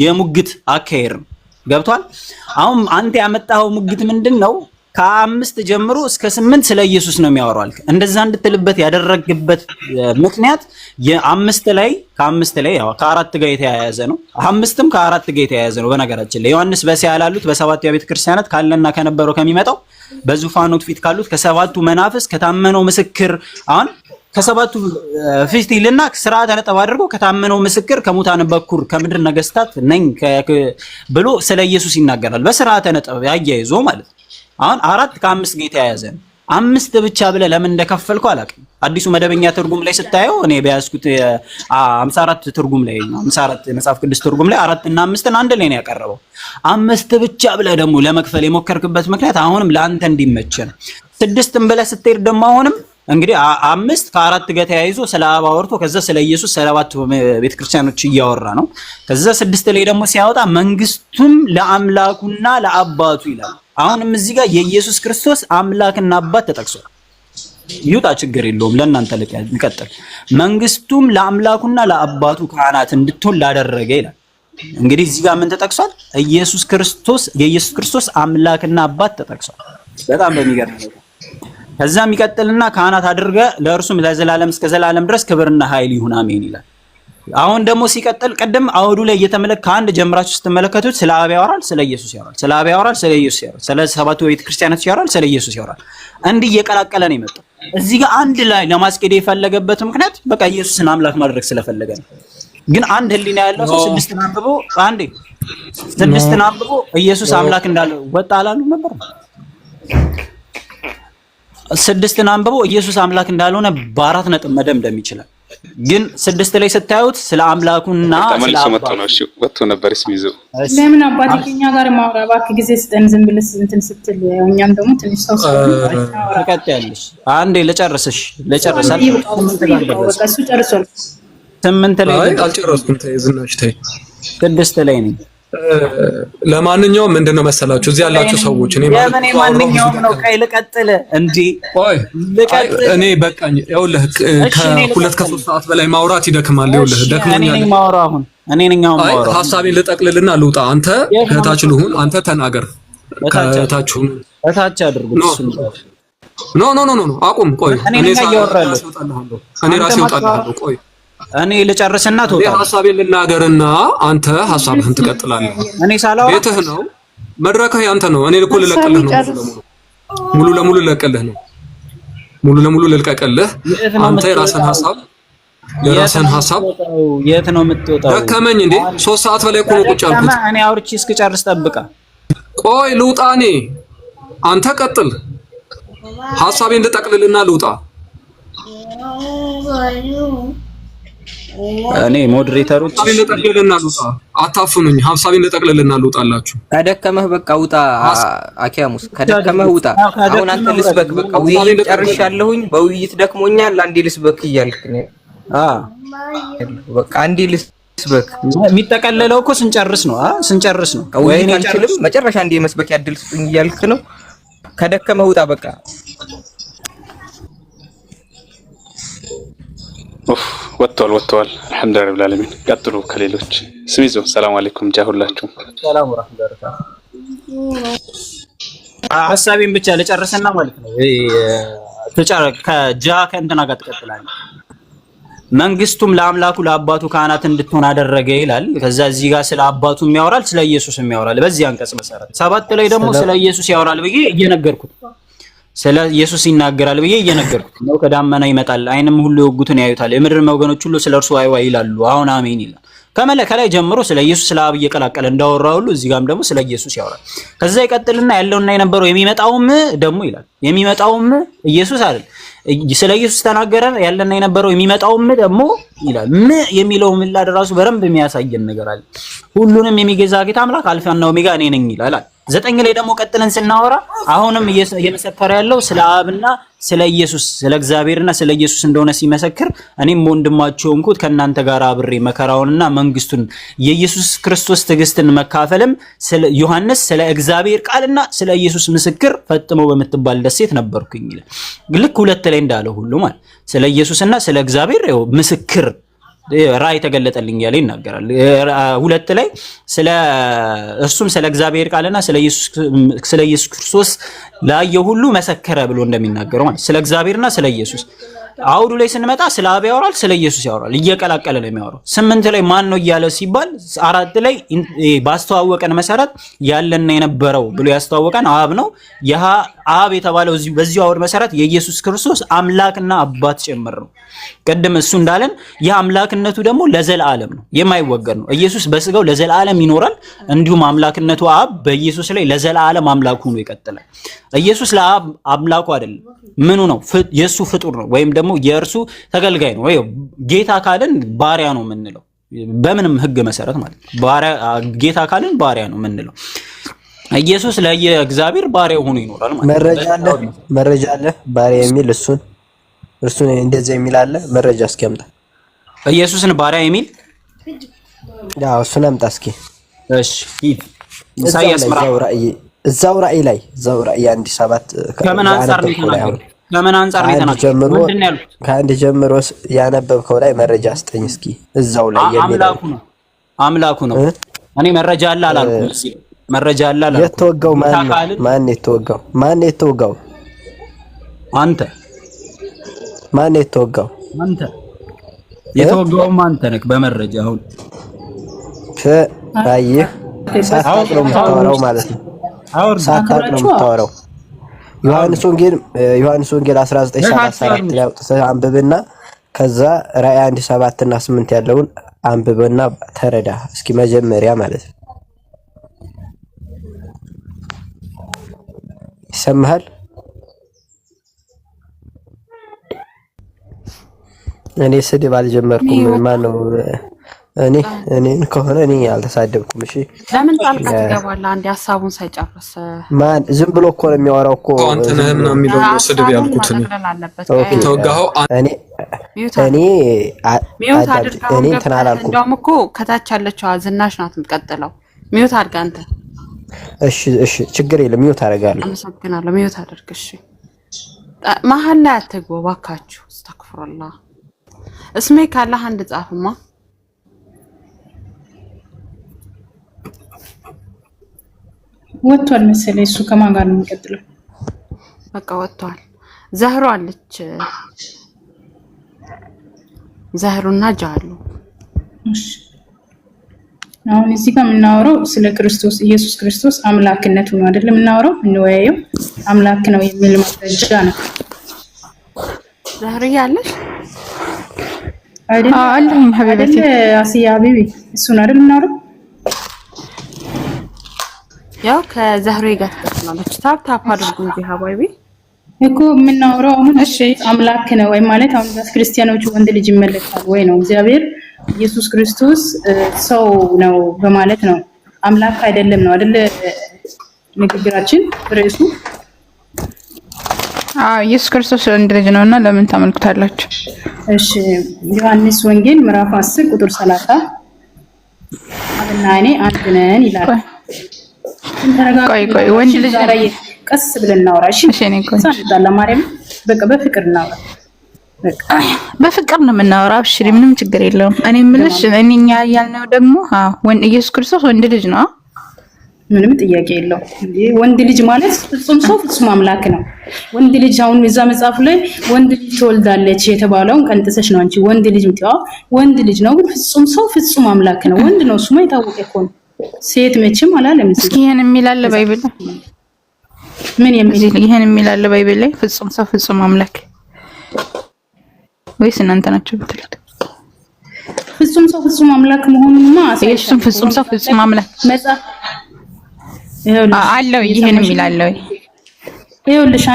የሙግት አካሄድ ነው። ገብቷል? አሁን አንተ ያመጣኸው ሙግት ምንድነው? ከ5 ጀምሮ እስከ 8 ስለ ኢየሱስ ነው የሚያወራው አልክ። እንደዛ እንድትልበት ያደረግበት ምክንያት ከ5 ላይ ያው ከ4 ጋር የተያያዘ ነው። 5ም ከ4 ጋር የተያያዘ ነው። በነገራችን ላይ ዮሐንስ በሲያ ያላሉት በሰባቱ የቤተ ክርስቲያናት ካለና ከነበረው ከሚመጣው በዙፋኑ ፊት ካሉት ከሰባቱ መናፍስ ከታመነው ምስክር አሁን ከሰባቱ ፊት ይልና ስርዓተ ነጥብ አድርጎ ከታመነው ምስክር ከሙታን በኩር ከምድር ነገስታት ነኝ ብሎ ስለ ኢየሱስ ይናገራል። በስርዓተ ነጥብ ያያይዞ ማለት አሁን 4 ከ5 ጋር የተያያዘ ነው። 5 ብቻ ብለህ ለምን እንደከፈልከው አላውቅም። አዲሱ መደበኛ ትርጉም ላይ ስታየው እኔ በያዝኩት 54 ትርጉም ላይ 54 የመጽሐፍ ቅዱስ ትርጉም ላይ 4 እና 5ን አንድ ላይ ነው ያቀረበው። 5 ብቻ ብለህ ደግሞ ለመክፈል የሞከርክበት ምክንያት አሁንም ለአንተ እንዲመች ነው። 6ም ብለህ ስትሄድ ደግሞ አሁንም እንግዲህ 5 ከ4 ጋር ተያይዞ ስለ አብ አወርቶ ከዛ ስለ ኢየሱስ ሰባቱ ቤተክርስቲያኖች እያወራ ነው። ከዛ 6 ላይ ደግሞ ሲያወጣ መንግስቱም ለአምላኩና ለአባቱ ይላል። አሁንም እዚህ ጋር የኢየሱስ ክርስቶስ አምላክና አባት ተጠቅሷል። ይውጣ ችግር የለውም። ለእናንተ ልቀጥል። መንግስቱም ለአምላኩና ለአባቱ ካህናት እንድትሆን ላደረገ ይላል። እንግዲህ እዚህ ጋር ምን ተጠቅሷል? የኢየሱስ ክርስቶስ አምላክና አባት ተጠቅሷል። በጣም በሚገርም ነው። ከዛም ይቀጥልና ካህናት አድርገ ለእርሱም ለዘላለም እስከ ዘላለም ድረስ ክብርና ኃይል ይሁን አሜን ይላል። አሁን ደግሞ ሲቀጥል ቀደም አውዱ ላይ ከአንድ ጀምራችሁ ስትመለከቱት ስለ አብ ያወራል፣ ስለ ኢየሱስ ያወራል፣ ስለ አብ ያወራል፣ ስለ ኢየሱስ ያወራል፣ ስለ ሰባቱ ቤተክርስቲያናት ያወራል፣ ስለ ኢየሱስ ያወራል። እንዲህ እየቀላቀለ ነው የመጣው። እዚህ ጋር አንድ ላይ ለማስኬድ የፈለገበት ምክንያት በቃ ኢየሱስን አምላክ ማድረግ ስለፈለገ ነው። ግን አንድ ህሊና ያለው ሰው 6ን አንብቦ ኢየሱስ አምላክ እንዳለ ወጣ አላሉ ነበር? 6ን አንብቦ ኢየሱስ አምላክ እንዳልሆነ በ4 ነጥብ መደምደም ይችላል። ግን 6 ላይ ስታዩት ስለ አምላኩና ስለ አባቱ ነው። እሺ ወጥቶ ነበር ስሚዘው ለምን አባቴ ከኛ ጋር ማውራት ጊዜ ስጠን ዝም ብለህ እንትን ስትል እኛም ደግሞ ትንሽ ሰው ተቀጣያለሽ። አንዴ ልጨርስሽ ልጨርሳል። በቃ እሱ ጨርሷል። 8 ላይ አልጨረስኩም። ተይዝናሽ ተይ 6 ላይ ነኝ። ለማንኛውም ምንድነው መሰላችሁ እዚህ ያላችሁ ሰዎች እኔ ማንኛውም ነው ቀይ ልቀጥል እንዴ? ቆይ እኔ በቃኝ። ይኸውልህ ከ2 ከ3 ሰዓት በላይ ማውራት ይደክማል። ይኸውልህ ደክሞኛል። እኔ ነኝ ማውራት። ሐሳቤን ልጠቅልልና ልውጣ። አንተ ከታች ልሁን። አንተ ተናገር። ከታች ሁን። ከታች አድርጉ። ኖ አቁም። ቆይ እኔ ራሴ እወጣለሁ። ቆይ እኔ ልጨርስና ተወጣ። ሐሳቤን ልናገርና አንተ ሐሳብህን ትቀጥላለህ። እኔ ሳላው ቤትህ ነው፣ መድረክህ ያንተ ነው። እኔ እኮ ልለቅልህ ነው። ሙሉ ለሙሉ ልለቅልህ ነው። ሙሉ ለሙሉ ልልቀቅልህ። አንተ የራስህን ሐሳብ የት ነው የምትወጣው? ደከመኝ እንዴ? 3 ሰዓት በላይ እኮ ነው ቁጭ ያልኩት። እኔ አውርቼ እስክጨርስ ጠብቃ። ቆይ ልውጣ። እኔ አንተ ቀጥል። ሐሳቤን ልጠቅልልና ልውጣ። እኔ ሞዴሬተሮች ሐሳቤን ልጠቅልልና ልውጣ። አታፍኑኝ። ሐሳቤን ልጠቅልልና ልውጣላችሁ። ከደከመህ በቃ ውጣ። አኪያሙስ ከደከመህ ውጣ። አሁን አንተ ልስበክ። በቃ ውይይት ጨርሻለሁኝ። በውይይት ደክሞኛል። አንዴ ልስበክ እያልክ ነው። በቃ አንዴ ልስበክ። የሚጠቀለለው እኮ ስንጨርስ ነው። ውይይት አልችልም። መጨረሻ አንዴ መስበክ ያድል ስጡኝ እያልክ ነው። ከደከመህ ውጣ በቃ። ወጥቷል። አልሐምዱሊላህ ረብል ዓለሚን። ቀጥሉ ከሌሎች ስሚዞ። ሰላም አለይኩም ጃሁላችሁ። ሰላም ወራህመቱላህ። ሐሳቤን ብቻ ልጨርስና ማለት ነው። ከእንትና ጋር ትቀጥላለህ። መንግስቱም ለአምላኩ ለአባቱ ካህናት እንድትሆን አደረገ ይላል። ከዛ እዚህ ጋር ስለ አባቱም ያወራል፣ ስለ ኢየሱስም ያወራል። በዚህ አንቀጽ መሰረት 7 ላይ ደግሞ ስለ ኢየሱስ ያወራል ብዬ እየነገርኩት ስለ ኢየሱስ ይናገራል ብዬ እየነገርኩት ነው። ከዳመና ይመጣል፣ ዓይንም ሁሉ የወጉትን ያዩታል፣ የምድር ወገኖች ሁሉ ስለ እርሱ ዋይ ዋይ ይላሉ። አሁን አሜን ይላል። ከላይ ጀምሮ ስለ ኢየሱስ ስለ አብ እየቀላቀለ እንዳወራ ሁሉ እዚህ ጋርም ደግሞ ስለ ኢየሱስ ያወራል። ከዛ ይቀጥልና ያለውና የነበረው የሚመጣውም ደግሞ ይላል። የሚመጣውም ኢየሱስ አይደል? ስለ ኢየሱስ ተናገረ ያለና የነበረው የሚመጣውም ደግሞ ይላል የሚለው ምላድ ራሱ በረንብ የሚያሳየን ነገር አለ። ሁሉንም የሚገዛ ጌታ አምላክ አልፋና ኦሜጋ እኔ ነኝ ይላል። 9 ላይ ደግሞ ቀጥለን ስናወራ አሁንም እየመሰከረ ያለው ስለ አብና ስለ ኢየሱስ ስለ እግዚአብሔርና ስለ ኢየሱስ እንደሆነ ሲመሰክር እኔም ወንድማችሁ ሆንኩት ከናንተ ጋር አብሬ መከራውንና መንግስቱን የኢየሱስ ክርስቶስ ትዕግስትን መካፈልም ስለ ዮሐንስ ስለ እግዚአብሔር ቃልና ስለ ኢየሱስ ምስክር ፈጥሞ በምትባል ደሴት ነበርኩኝ ይላል። ልክ 2 ላይ እንዳለ ሁሉ ማለት ስለ ኢየሱስና ስለ እግዚአብሔር ምስክር ራእይ ተገለጠልኝ ያለ ይናገራል። 2 ላይ ስለ እርሱም ስለ እግዚአብሔር ቃልና ስለ ኢየሱስ ክርስቶስ ላየው ሁሉ መሰከረ ብሎ እንደሚናገረው ማለት ስለ እግዚአብሔርና ስለ ኢየሱስ። አውዱ ላይ ስንመጣ ስለ አብ ያወራል፣ ስለ ኢየሱስ ያወራል። እየቀላቀለ ነው የሚያወራው። 8 ላይ ማን ነው እያለ ሲባል 4 ላይ ባስተዋወቀን መሰረት ያለና የነበረው ብሎ ያስተዋወቀን አብ ነው። ያ አብ የተባለው በዚሁ አውድ መሰረት የኢየሱስ ክርስቶስ አምላክና አባት ጭምር ነው። ቀደም እሱ እንዳለን የአምላክነቱ ደግሞ ለዘላለም ነው፣ የማይወገድ ነው። ኢየሱስ በስጋው ለዘላለም ይኖራል። እንዲሁም አምላክነቱ አብ በኢየሱስ ላይ ለዘላለም አምላክ ሆኖ ይቀጥላል። ኢየሱስ ለአብ አምላኩ አይደለም፣ ምኑ ነው? የሱ ፍጡር ነው፣ ወይም ደግሞ የእርሱ ተገልጋይ ነው። ወይ ጌታ ካልን ባሪያ ነው የምንለው በምንም ህግ መሰረት ማለት ነው። ባሪያ ጌታ ካልን ባሪያ ነው የምንለው። ኢየሱስ ለእግዚአብሔር ባሪያ ሆኖ ይኖራል ማለት መረጃ አለ ባሪያ የሚል እርሱን እንደዚህ የሚል አለ። መረጃ እስኪ አምጣ። ኢየሱስን ባሪያ የሚል ያው እሱን አምጣ እስኪ። እሺ ኢሳይያስ እዛው ራእይ ላይ 1:7 ከምን አንፃር ነው የተናገረው? ከምን አንፃር ነው የተናገረው? ምንድን ነው ያሉት? ከአንድ ጀምሮ ያነበብከው ላይ መረጃ አስጠኝ እስኪ። እዛው ላይ አምላኩ ነው። እኔ መረጃ አለ አላልኩም። እዚህ መረጃ አለ አላልኩም። የተወጋው ማን የተወጋው? አንተ። ማን የተወጋው? አንተ። የተወጋውም አንተ ነህ በመረጃ አሁን አየህ፣ ሳታውቅ ነው የምታወራው ማለት ነው። ሳታውቅ ነው የምታወራው። ዮሐንስ ወንጌል 19:34 ላይ አውጥተህ አንብብና ከዛ ራእይ 1:7 እና 8 ያለውን አንብብና ተረዳ እስኪ መጀመሪያ ማለት ነው። ይሰማሃል? እኔ ስድብ አልጀመርኩም። ማን ነው እኔን ከሆነ እኔ አልተሳደብኩም። እሺ ለምን ጣልቃ ትገባለህ? አንዴ ሀሳቡን ሳይጨርስ ማን ዝም ብሎ እኮ ነው የሚያወራው እኮ። አንተ ነህ ምናምን የሚለው ስድብ ያልኩት ተወጋኸው። እኔ እንትን አላልኩም። እንደውም እኮ ከታች ያለችው ዝናሽ ናት የምትቀጥለው። ሚዩት አድርግ አንተ። እሺ ችግር የለም ሚዩት አደርጋለሁ። አመሰግናለሁ። ሚዩት አድርግ። እሺ መሀል ላይ አትግቡ እባካችሁ። አስተክፍሩላህ። እስሜ ካላህ አንድ ጻፍማ። ወጥቷል መሰለኝ። እሱ ከማን ጋር ነው የሚቀጥለው? በቃ ወጥቷል። ዘህሩ አለች። ዘህሩና ጃሉ። እሺ አሁን እዚህ ጋር የምናወራው ስለ ክርስቶስ ኢየሱስ ክርስቶስ አምላክነቱ ነው አይደል? የምናወራው እንወያየው። አምላክ ነው የሚል ማስረጃ ነው። ዘህሩ ያለሽ አይደል? አለኝ ሀቢበቲ አሲያ ሀቢቢ እሱን አይደል የምናወራው? ያው ከዘህሩ ጋር ተቀጥላለች። ታፕ አድርጉ እንጂ ሀባይቢ እኮ የምናወራው አሁን እሺ አምላክ ነው ወይ ማለት አሁን ክርስቲያኖቹ ወንድ ልጅ ይመለካል ወይ ነው? እግዚአብሔር ኢየሱስ ክርስቶስ ሰው ነው በማለት ነው። አምላክ አይደለም ነው አይደል ንግግራችን ርዕሱ? ኢየሱስ ክርስቶስ ወንድ ልጅ ነውና ለምን ታመልክታላችሁ? እሺ ዮሐንስ ወንጌል ምዕራፍ 10 ቁጥር 30 አብና እኔ አንድ ነን ይላል። ቆይ ወንድ ልጅ ቀስ ብለን እናውራ። እሺ ሳንጣላ ማርያም በቃ በፍቅር እናውራ። በፍቅር ነው የምናወራው። እሺ ምንም ችግር የለውም። እኔ የምልሽ እኛ ያልነው ደግሞ ኢየሱስ ክርስቶስ ወንድ ልጅ ነው። ምንም ጥያቄ የለው። ወንድ ልጅ ማለት ፍጹም ሰው ፍጹም አምላክ ነው። ወንድ ልጅ አሁን እዛ መጽሐፍ ላይ ወንድ ልጅ ትወልዳለች የተባለውን ቀንጥሰሽ ነው አንቺ ወንድ ልጅ ምትያው። ወንድ ልጅ ነው ግን ፍጹም ሰው ፍጹም አምላክ ነው። ወንድ ነው እሱማ የታወቀ እኮ ነው። ሴት መቼም አላለም። እስኪ ይሄን የሚል አለ ባይብል ላይ? ምን የሚል ይሄን የሚል አለ ባይብል ላይ? ፍጹም ሰው ፍጹም አምላክ ወይስ እናንተ ናችሁ ብትሉት? ፍጹም ሰው ፍጹም አምላክ መሆኑንማ ኢየሱስም ፍጹም ሰው ፍጹም አምላክ መጽሐፍ አለው። ይሄን የሚል አለ ወይ? ይኸውልሽ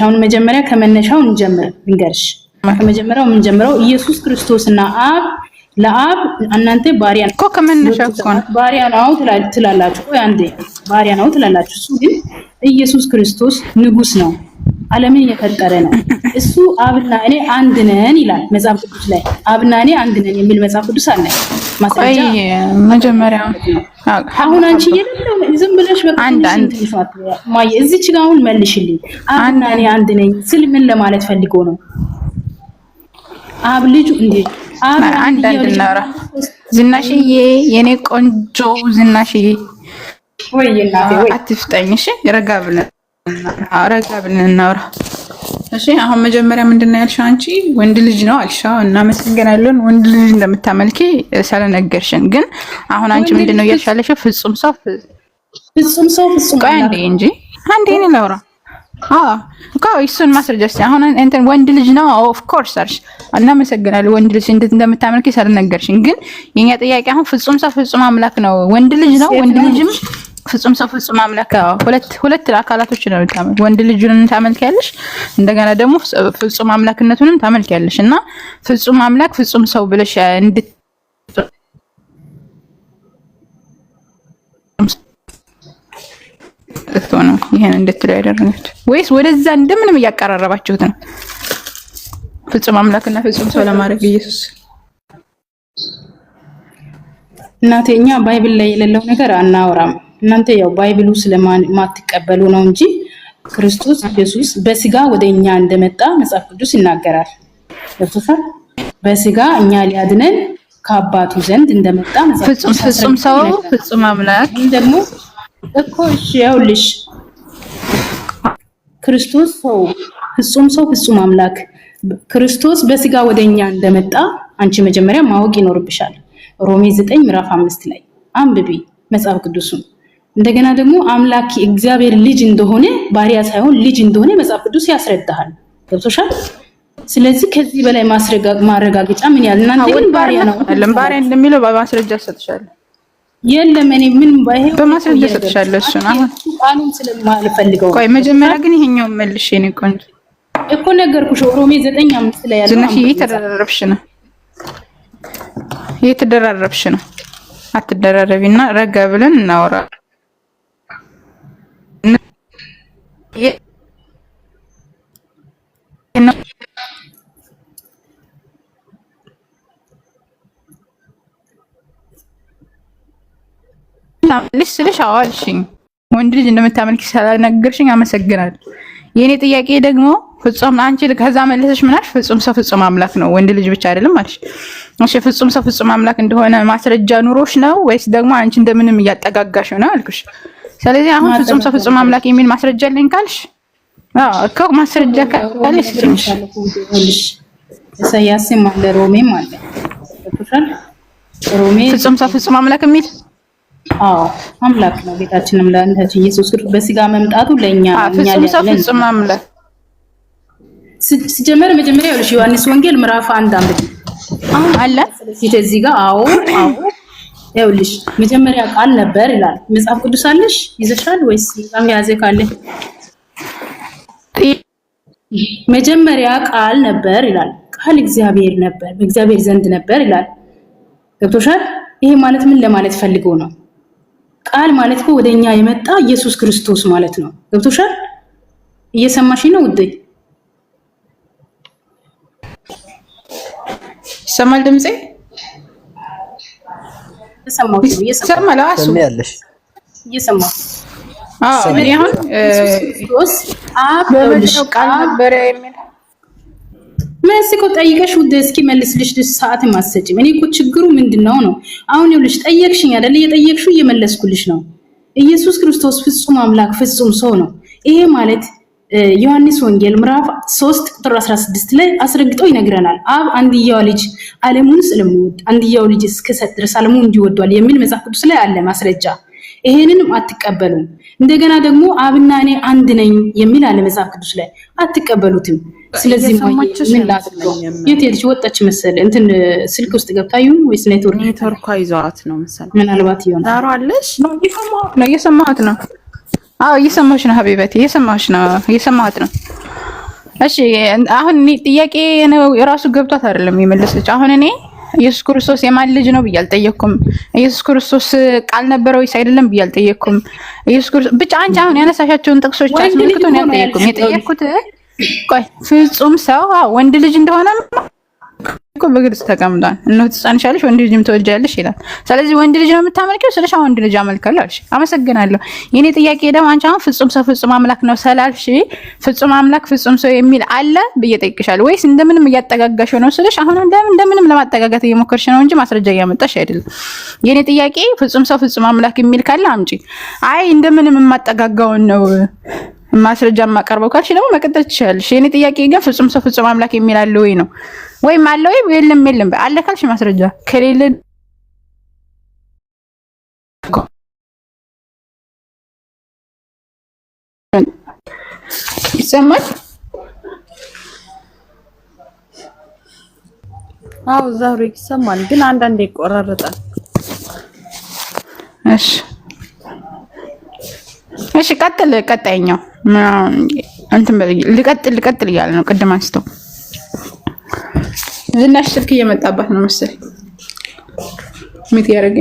አሁን መጀመሪያ ከመነሻው እንጀምር ልንገርሽ። ከመጀመሪያው የምንጀምረው ኢየሱስ ክርስቶስና አብ ለአብ እናንተ ባሪያ እኮ ከመነሻው እኮ ነው ባሪያ ነው ትላላችሁ። ቆይ አንዴ ባሪያ ነው ትላላችሁ። እሱ ግን ኢየሱስ ክርስቶስ ንጉስ ነው፣ ዓለምን የፈጠረ ነው። እሱ አብና እኔ አንድ ነን ይላል መጽሐፍ ቅዱስ ላይ። አብና እኔ አንድ ነን የሚል መጽሐፍ ቅዱስ አለ። ማስረጃ መጀመሪያ አሁን አንቺ የለም ዝም ብለሽ በቃ አንድ ማየ እዚች ጋር አሁን መልሽልኝ። አብና እኔ አንድ ነኝ ስል ምን ለማለት ፈልጎ ነው? አብ ልጁ እንዴ አንድ እናውራ። ዝናሽዬ የኔ ቆንጆ ዝናሽዬ ወይ እናቴ ወይ አትፍጠኝ። እሺ ረጋ ብለን እናውራ። እሺ አሁን መጀመሪያ ምንድነው ያልሽው አንቺ? ወንድ ልጅ ነው አልሻው። እናመሰግናለን ወንድ ልጅ እንደምታመልኪ ስለነገርሽን። ግን አሁን አንቺ ምንድነው ያልሻለሽው? ፍጹም ሰው ቆይ አንዴ እንጂ አንዴ ነው ላውራ። እኮ እሱን ማስረጃ እስኪ አሁን እንትን ወንድ ልጅ ነው ኦፍ ኮርስ አልሽ። እናመሰግናለን ወንድ ልጅ እንደምታመልኪ ስለነገርሽን። ግን የኛ ጥያቄ አሁን ፍጹም ሰው ፍጹም አምላክ ነው ወንድ ልጅ ነው። ወንድ ልጅም ፍጹም ሰው ፍጹም አምላክ ሁለት አካላቶች ነው ታመልክ። ወንድ ልጅን ታመልኪያለሽ፣ እንደገና ደግሞ ፍጹም አምላክነቱንም ታመልኪያለሽ። እና ፍጹም አምላክ ፍጹም ሰው ብለሽ ነው ይሄን እንድትሉ ያደረጋችሁት ወይስ ወደዛ እንደምንም እያቀራረባችሁት ነው? ፍጹም አምላክና ፍጹም ሰው ለማድረግ ኢየሱስ እናቴ እኛ ባይብል ላይ የሌለው ነገር አናወራም። እናንተ ያው ባይብሉ ስለማትቀበሉ ነው እንጂ ክርስቶስ ኢየሱስ በስጋ ወደኛ እንደመጣ መጽሐፍ ቅዱስ ይናገራል። ለፍሰህ በስጋ እኛ ሊያድነን ከአባቱ ዘንድ እንደመጣ መጽሐፍ ፍጹም ሰው ፍጹም አምላክ ደግሞ እኮ እሺ ያውልሽ ክርስቶስ ሰው ፍጹም አምላክ ክርስቶስ በስጋ ወደኛ እንደመጣ አንቺ መጀመሪያ ማወቅ ይኖርብሻል። ሮሜ 9 ምዕራፍ 5 ላይ አንብቢ መጽሐፍ ቅዱስን። እንደገና ደግሞ አምላክ እግዚአብሔር ልጅ እንደሆነ ባሪያ ሳይሆን ልጅ እንደሆነ መጽሐፍ ቅዱስ ያስረዳሃል። ገብቶሻል? ስለዚህ ከዚህ በላይ ማረጋገጫ ምን ያህል እናንተ ግን ባሪያ ነው ባሪያ እንደሚለው በማስረጃ ሰጥሻለሁ። የለም እኔ ምን ባይሄው በማስረጃ ሰጥሻለሁ። እሱ ነው አሁን ቃሉን ስለማልፈልገው። ቆይ መጀመሪያ ግን ይሄኛው መልሽ የኔ ቆንጆ እኮ ነገርኩሽ። ሮሜ 9:5 ላይ ያለው ዝናሽ እየተደራረብሽ ነው። አትደራረቢና ረጋ ብለን እናወራ። ልስልሽ አዋልሽኝ ወንድ ልጅ እንደምታመልኪ ስለነገርሽኝ አመሰግናለሁ። የኔ ጥያቄ ደግሞ ፍጹም አንቺ ከዛ መለሰሽ ምናሽ ፍጹም ሰው ፍጹም አምላክ ነው ወንድ ልጅ ብቻ አይደለም አልሽ። እሺ ፍጹም ሰው ፍጹም አምላክ እንደሆነ ማስረጃ ኑሮሽ ነው ወይስ ደግሞ አንቺ እንደምንም እያጠጋጋሽ ነው አልኩሽ። ስለዚህ አሁን ፍጹም ሰው ፍጹም አምላክ የሚል ማስረጃ አለኝ ካልሽ እኮ ማስረጃ ካለሽ ትንሽ ኢሳይያስም አለ ሮሜም አለ ሮሜ ፍጹም ሰው ፍጹም አምላክ የሚል አምላክ ነው ጌታችንም ለአንዳችን ኢየሱስ ክርስቶስ በስጋ መምጣቱ ለኛ ፍጹም አምላክ ሲጀመር መጀመሪያ ያለው ዮሐንስ ወንጌል ምዕራፍ 1 አንብቢ አለ እዚህ ጋር ያውልሽ መጀመሪያ ቃል ነበር ይላል መጽሐፍ ቅዱስ አለሽ ይዘሻል ወይስ ዛም ያዘ ካለ መጀመሪያ ቃል ነበር ይላል ቃል እግዚአብሔር ነበር በእግዚአብሔር ዘንድ ነበር ይላል ገብቶሻል ይሄ ማለት ምን ለማለት ፈልጎ ነው ቃል ማለት እኮ ወደኛ የመጣ ኢየሱስ ክርስቶስ ማለት ነው ገብቶሻል እየሰማሽኝ ነው ውዴ ይሰማል ድምጼ ይሰማል አሱ እየሰማሁ እኔ አሁን ክርስቶስ በመጀመሪያው ቃል ነበር የሚል መስኮ ጠይቀሽ ውዴ እስኪ መልስልሽ ሰዓት ማሰጭም እኔ እኮ ችግሩ ምንድነው ነው አሁን ይኸውልሽ ጠየቅሽኝ አይደል እየጠየቅሽው እየመለስኩልሽ ነው ኢየሱስ ክርስቶስ ፍጹም አምላክ ፍጹም ሰው ነው ይሄ ማለት ዮሐንስ ወንጌል ምዕራፍ 3 ቁጥር 16 ላይ አስረግጦ ይነግረናል አብ አንድያው ልጅ ዓለሙን ስለሚወድ አንድያው ልጅ እስከሰጥ ድረስ ዓለሙን እንዲወዷል የሚል መጽሐፍ ቅዱስ ላይ አለ ማስረጃ ይሄንንም አትቀበሉም እንደገና ደግሞ አብና እኔ አንድ ነኝ የሚል አለ መጽሐፍ ቅዱስ ላይ አትቀበሉትም ስለዚህ ምን ላድርገው የት ሄድሽ ወጣች መሰለ እንትን ስልክ ውስጥ ገብታዩ ወይስ ኔትወርክ ይዟት ነው መሰለ ምናልባት ይሆናል ዳሩ አለሽ ነው እየሰማሁት ነው አዎ እየሰማሁሽ ነው ሀቢበቴ፣ እየሰማሁት ነው። እሺ አሁን እኔ ጥያቄ ነው የራሱ ገብቷት አይደለም የመለሰች። አሁን እኔ ኢየሱስ ክርስቶስ የማን ልጅ ነው ብዬ አልጠየቅኩም። ኢየሱስ ክርስቶስ ቃል ነበረው ወይስ አይደለም ብዬ አልጠየቅኩም። ኢየሱስ ክርስቶስ ብቻ አንቺ አሁን ያነሳሻቸውን ጥቅሶች አስመልክቶ ነው ያልጠየቅኩም። የጠየቅኩት ቆይ ፍጹም ሰው ወንድ ልጅ እንደሆነ እኮ በግልጽ ተቀምጧል። እነሆ ትጸንሻለሽ ወንድ ልጅም ትወልጃለሽ ይላል። ስለዚህ ወንድ ልጅ ነው የምታመልኪው ስለሽ ወንድ ልጅ አመልካለሁ አልሽ። አመሰግናለሁ። የኔ ጥያቄ ደግሞ አንቺ አሁን ፍጹም ሰው ፍጹም አምላክ ነው ስላልሽ ፍጹም አምላክ ፍጹም ሰው የሚል አለ ብዬ ጠይቅሻለሁ ወይስ እንደምንም እያጠጋጋሽው ነው ስለሽ አሁን እንደምንም ለማጠጋጋት እየሞከርሽ ነው እንጂ ማስረጃ እያመጣሽ አይደለም። የኔ ጥያቄ ፍጹም ሰው ፍጹም አምላክ የሚል ካለ አምጪ። አይ እንደምንም የማጠጋጋውን ነው ማስረጃ ማቀርበው ካልሽ ደግሞ መቀጠል ትችላለሽ። የኔ ጥያቄ ግን ፍጹም ሰው ፍጹም አምላክ የሚል አለ ወይ ነው ወይም አለ ወይ የለም አለ ካልሽ ማስረጃ ከሌለ ይሰማል። አዎ ዛሬ ይሰማል ግን አንዳንዴ ይቆራረጣል። እሺ ቀጣይኛው እንትን ልቀጥል እያለ ነው ቅድም አንስተው ዝናሽ ስልክ እየመጣባት ነው መሰለኝ። ምት ያረገ